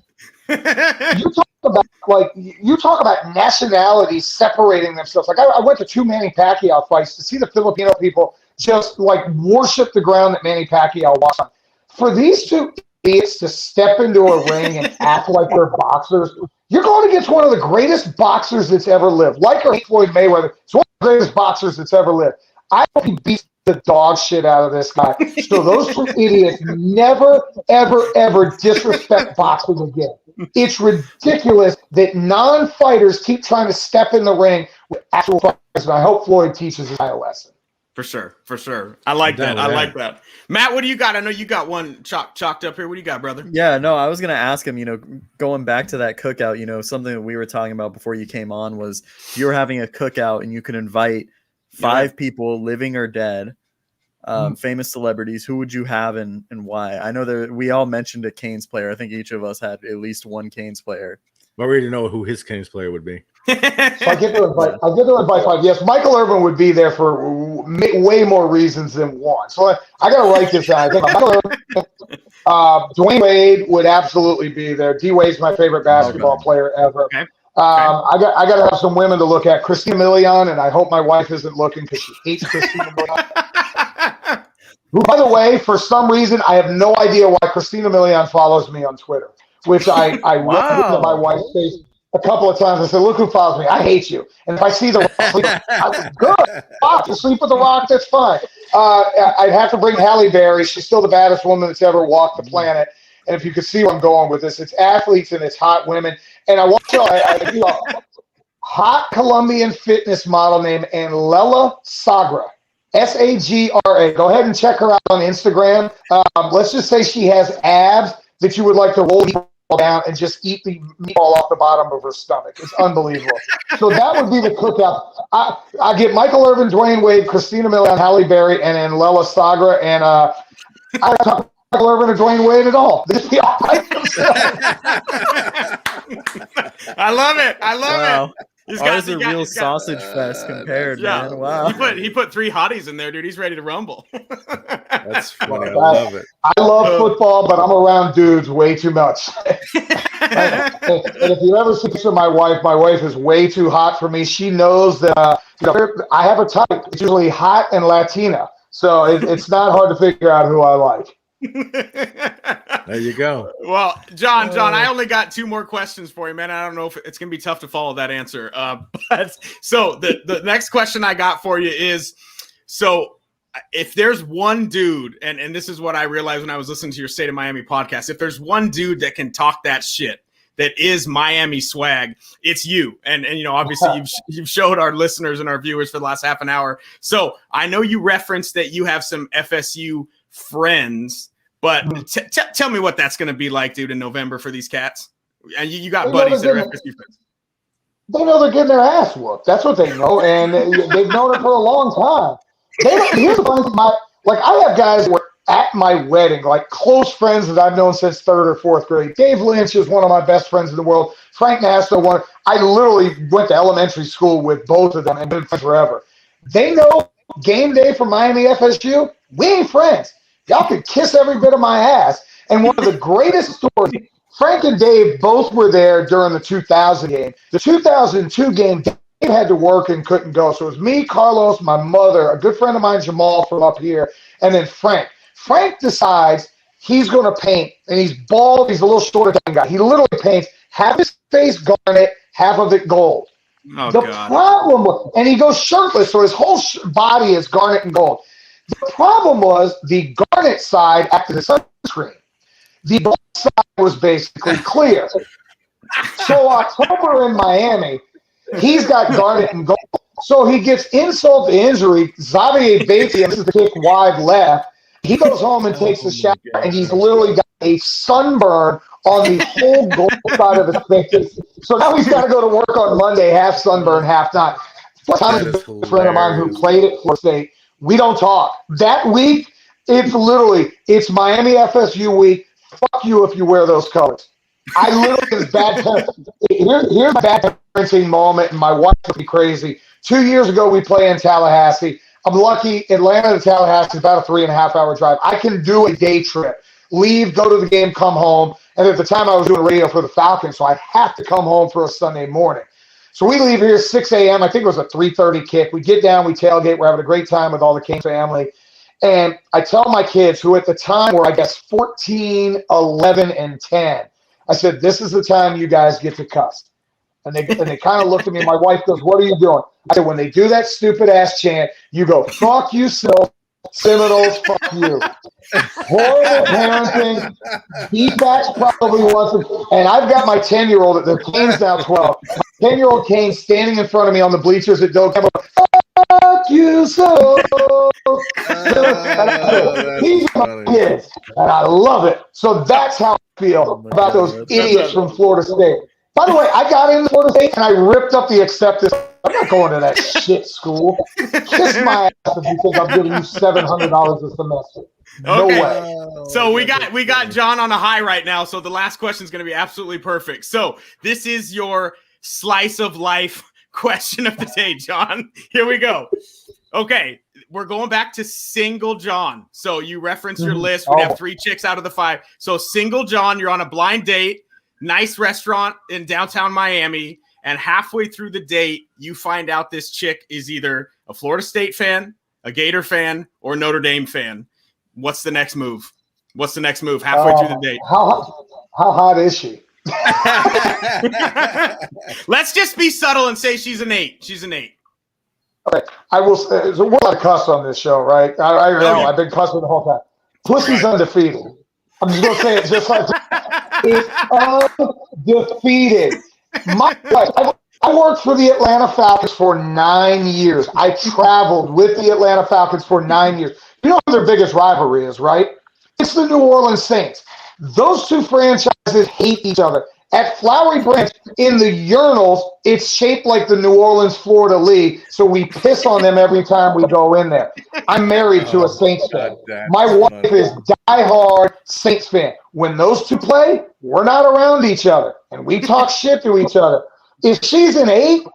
You talk about nationalities separating themselves. Like, I went to 2 Manny Pacquiao fights to see the Filipino people just like worship the ground that Manny Pacquiao walks on. For these 2 idiots to step into a ring and act like they're boxers, you're going against one of the greatest boxers that's ever lived. Like or hate Floyd Mayweather, it's one of the greatest boxers that's ever lived. I hope he beats the dog shit out of this guy. So those 2 idiots never, ever, ever disrespect boxing again. It's ridiculous that non-fighters keep trying to step in the ring with actual fighters, and I hope Floyd teaches this guy a lesson.
For sure. I like that. I like that. Matt, what do you got? I know you got one chalked up here. What do you got, brother?
Yeah, no, I was going to ask him, going back to that cookout, something that we were talking about before you came on was if you were having a cookout and you could invite 5 people, living or dead, famous celebrities, who would you have and why? I know that we all mentioned a Canes player. I think each of us had at least one Canes player.
I already know who his Canes player would be.
So I get to invite 5. Yes, Michael Irvin would be there for way more reasons than one. So I got to write this down. I think Michael Irvin, Dwayne Wade would absolutely be there. D Wade's my favorite basketball player ever.
Okay.
I got to have some women to look at. Christina Milian, and I hope my wife isn't looking because she hates Christina Milian. Who, by the way, for some reason, I have no idea why Christina Milian follows me on Twitter, which I wrote into my wife's face a couple of times. I said, look who follows me. I hate you. And if I see The Rock, I said, good. You sleep with The Rock, that's fine. I'd have to bring Halle Berry. She's still the baddest woman that's ever walked the planet. And if you could see where I'm going with this, it's athletes and it's hot women. And I want to tell you, a hot Colombian fitness model named Anlela Sagra. Sagra. Go ahead and check her out on Instagram. Let's just say she has abs that you would like to roll down and just eat the meatball off the bottom of her stomach. It's unbelievable. So that would be the cookout. I get Michael Irvin, Dwayne Wade, Christina Milian, Halle Berry, and Anlela Sagra, and I don't talk Michael Irvin and Dwayne Wade at all. They'd be all right themselves.
I love it.
Ours is a real sausage fest compared, man. Wow.
He put 3 hotties in there, dude. He's ready to rumble.
That's funny. I love it.
I love football, but I'm around dudes way too much. And if you ever see my wife is way too hot for me. She knows that I have a type. It's usually hot and Latina. So it's not hard to figure out who I like.
There you go.
Well, John, I only got 2 more questions for you, man. I don't know if it's gonna be tough to follow that answer. But so the next question I got for you is, so if there's one dude, and this is what I realized when I was listening to your State of Miami podcast, if there's one dude that can talk that shit, that is Miami swag, it's you. And obviously you've showed our listeners and our viewers for the last half an hour. So I know you referenced that you have some FSU friends, but tell me what that's going to be like, dude, in November for these cats. And you got buddies that are FSU friends.
They know they're getting their ass whooped. That's what they know, and they've known it for a long time. Here's the funny thing, I have guys who were at my wedding, like close friends that I've known since 3rd or 4th grade. Dave Lynch is one of my best friends in the world. Frank Nasto, I literally went to elementary school with both of them and been friends forever. They know game day for Miami FSU, we ain't friends. Y'all could kiss every bit of my ass. And one of the greatest stories, Frank and Dave both were there during the 2000 game. The 2002 game, Dave had to work and couldn't go. So it was me, Carlos, my mother, a good friend of mine, Jamal, from up here, and then Frank. Frank decides he's going to paint, and he's bald. He's a little shorter guy. He literally paints half his face garnet, half of it gold.
Oh,
the
God.
problem was, and he goes shirtless, so his whole body is garnet and gold. The problem was the garnet side acted as sunscreen. The gold side was basically clear. So October in Miami, he's got garnet and gold. So he gets insult to injury. Xavier Bateman, this is the kick wide left. He goes home and takes a shower, and he's literally got a sunburn on the whole gold side of his face. So now he's got to go to work on Monday, half sunburn, half not. Tom is a friend of mine who played at Florida State. We don't talk. That week, it's Miami FSU week. Fuck you if you wear those colors. I literally was bad. Here's my bad parenting moment, and my wife would be crazy. 2 years ago, we play in Tallahassee. I'm lucky. Atlanta to Tallahassee is about a 3.5-hour drive. I can do a day trip, leave, go to the game, come home. And at the time, I was doing radio for the Falcons, so I have to come home for a Sunday morning. So we leave here 6 a.m. I think it was a 3:30 kick. We get down, we tailgate. We're having a great time with all the King family. And I tell my kids, who at the time were, I guess, 14, 11, and 10, I said, this is the time you guys get to cuss. And they kind of looked at me. My wife goes, what are you doing? I said, when they do that stupid-ass chant, you go, fuck you, Seminoles, fuck you. Horrible parenting. Feedback's probably wasn't. And I've got my 10-year-old, the Kane's now 12. 10-year-old Kane standing in front of me on the bleachers at Doak. Fuck you, so. He's my kid, and I love it. So that's how I feel about those idiots from Florida State. By the way, I got into Florida State and I ripped up the acceptance. I'm not going to that shit school. Kiss my ass if you think I'm giving you $700 a semester. No way.
So we got John on a high right now. So the last question is going to be absolutely perfect. So this is your slice of life question of the day, John. Here we go. Okay, we're going back to single John. So you reference your list. We have 3 chicks out of the 5. So single John, you're on a blind date. Nice restaurant in downtown Miami, and halfway through the date, you find out this chick is either a Florida State fan, a Gator fan, or a Notre Dame fan. What's the next move? Halfway through the date?
How hot is she?
Let's just be subtle and say she's an 8. She's an 8.
Okay, I will say, there's a lot of cuss on this show, right? I know, I've been cussing the whole time. Pussy's undefeated. I'm just going to say it just like it's undefeated. I worked for the Atlanta Falcons for 9 years. I traveled with the Atlanta Falcons for 9 years. You know what their biggest rivalry is, right? It's the New Orleans Saints. Those two franchises hate each other. At Flowery Branch, in the urinals, it's shaped like the New Orleans Florida League, so we piss on them every time we go in there. I'm married to a Saints fan. My wife is diehard Saints fan. When those two play, we're not around each other, and we talk shit to each other. If she's an 8,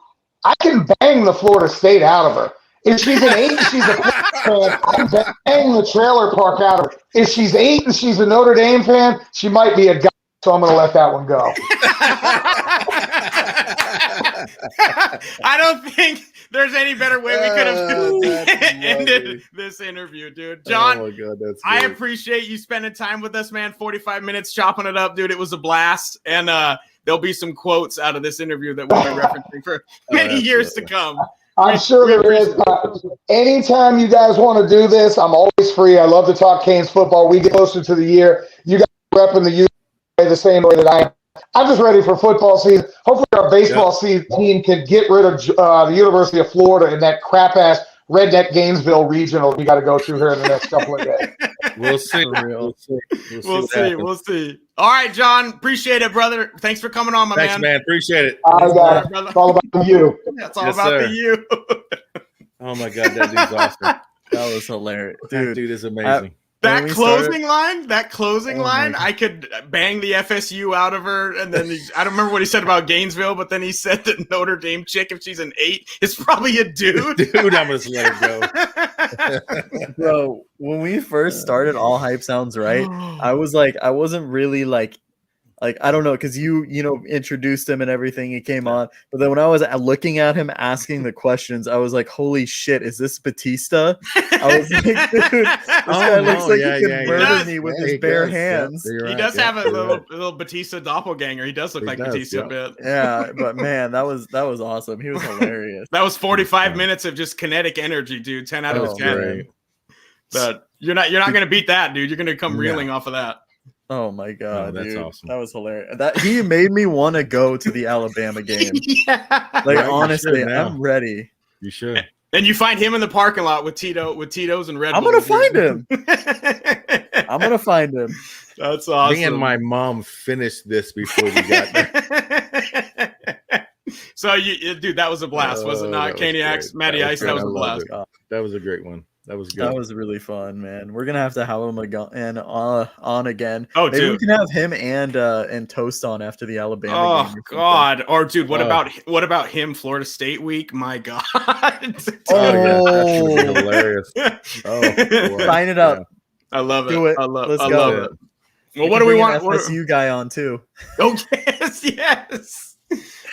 I can bang the Florida State out of her. If she's an 8 and she's a Florida fan, I can bang the trailer park out of her. If she's 8 and she's a Notre Dame fan, she might be a guy. So I'm going to let that one go.
I don't think there's any better way we could have ended this interview, dude. John,
oh my God, that's
I
great.
appreciate you spending time with us, man. 45 minutes chopping it up, dude. It was a blast. And there'll be some quotes out of this interview that we'll be referencing for many years to come.
I'm sure there is. Anytime you guys want to do this, I'm always free. I love to talk Canes football. We get closer to the year. You guys are repping the youth the same way that I am. I'm just ready for football season. Hopefully our baseball team can get rid of the University of Florida in that crap-ass redneck Gainesville regional we got to go through here in the next couple of days.
We'll see.
We'll see. All right, John. Appreciate it, brother. Thanks for coming on, my
Thanks, man. Appreciate it.
I got it. It's all about you.
That's all about the you.
Oh, my God. That dude's awesome.
That was hilarious.
That dude is amazing.
That closing line, I could bang the FSU out of her. And then I don't remember what he said about Gainesville, but then he said that Notre Dame chick, if she's an 8, is probably a dude.
Dude, I must let it go.
Bro, when we first started All Hype Sounds Right, I was like, I wasn't really like I don't know, because you introduced him and everything. He came on, but then when I was looking at him asking the questions, I was like, "Holy shit, is this Batista?" I was like, "Dude, this guy looks like he can murder me with his bare hands."
Yeah, he does have a little Batista doppelganger. He does look like Batista a bit.
Yeah, but man, that was awesome. He was hilarious.
That was 45 minutes of just kinetic energy, dude. 10 out of 10.
Great.
But you're not gonna beat that, dude. You're gonna come reeling off of that.
Oh my God,
that's
dude.
awesome.
That was hilarious. That he made me want to go to the Alabama game. Like honestly, I'm ready.
You should.
And you find him in the parking lot with Tito's and Red Bull.
I'm gonna find him. I'm gonna find him.
That's awesome.
Me and my mom finished this before we got there.
So dude, that was a blast, was it not? Caniacs, Matty Ice, that was a blast.
That was a great one. That was good.
That was really fun, man. We're gonna have to have him on again.
Oh,
maybe we
dude.
can have him and Toast on after the Alabama game.
Oh
or something.
God! Or dude, what
Oh.
about him? Florida State week? My God! Dude.
Oh yeah, that's gonna be hilarious.
Oh,
boy.
sign it up.
I love it.
Do it.
I love
Let's
I
go.
love
Yeah.
it. Well,
We
what
can
do we
bring
want?
an FSU guy on too.
Oh yes.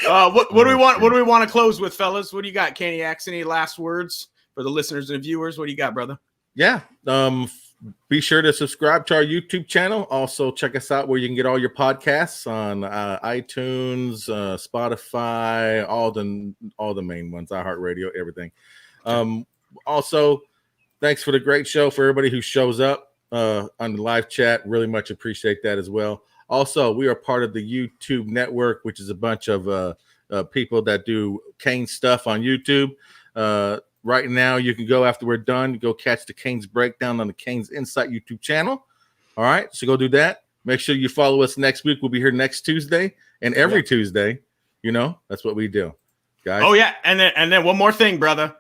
What do we want? What do we want to close with, fellas? What do you got, Caniacs? Any last words for the listeners and viewers? What do you got, brother?
Yeah. Be sure to subscribe to our YouTube channel. Also, check us out where you can get all your podcasts on iTunes, Spotify, all the main ones, iHeartRadio, everything. Also, thanks for the great show for everybody who shows up on the live chat. Really much appreciate that as well. Also, we are part of the YouTube network, which is a bunch of people that do Kane stuff on YouTube. Right now, you can go after we're done, go catch the Canes breakdown on the Canes Insight YouTube channel. All right, so go do that. Make sure you follow us next week. We'll be here next Tuesday and every Tuesday. You know, that's what we do, guys.
Oh yeah, and then one more thing, brother.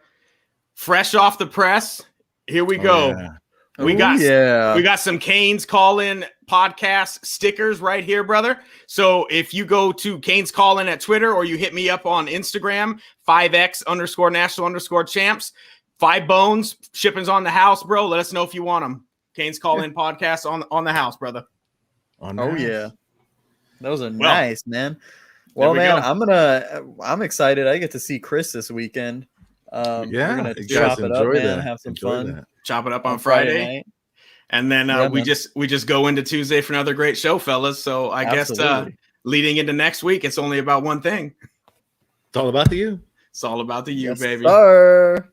Fresh off the press, here we go.
Yeah.
We got some Canes call-in podcast stickers right here, brother. So if you go to Canes call-in at Twitter or you hit me up on Instagram, 5X_national_champs, 5 bones, shipping's on the house, bro. Let us know if you want them. Canes call-in podcast on the house, brother.
Oh yeah, those are nice, man. Well,
we
man,
go.
I'm excited. I get to see Chris this weekend. We're gonna
you
chop
guys
it up,
enjoy
man.
that.
Have some
Enjoy
fun.
that.
Chop it up on Friday.
night.
And then
Yeah,
we
man.
just go into Tuesday for another great show, fellas. So I guess
Absolutely.
leading into next week, it's only about one thing.
It's all about the you.
It's all about the you,
Yes,
baby.
sir.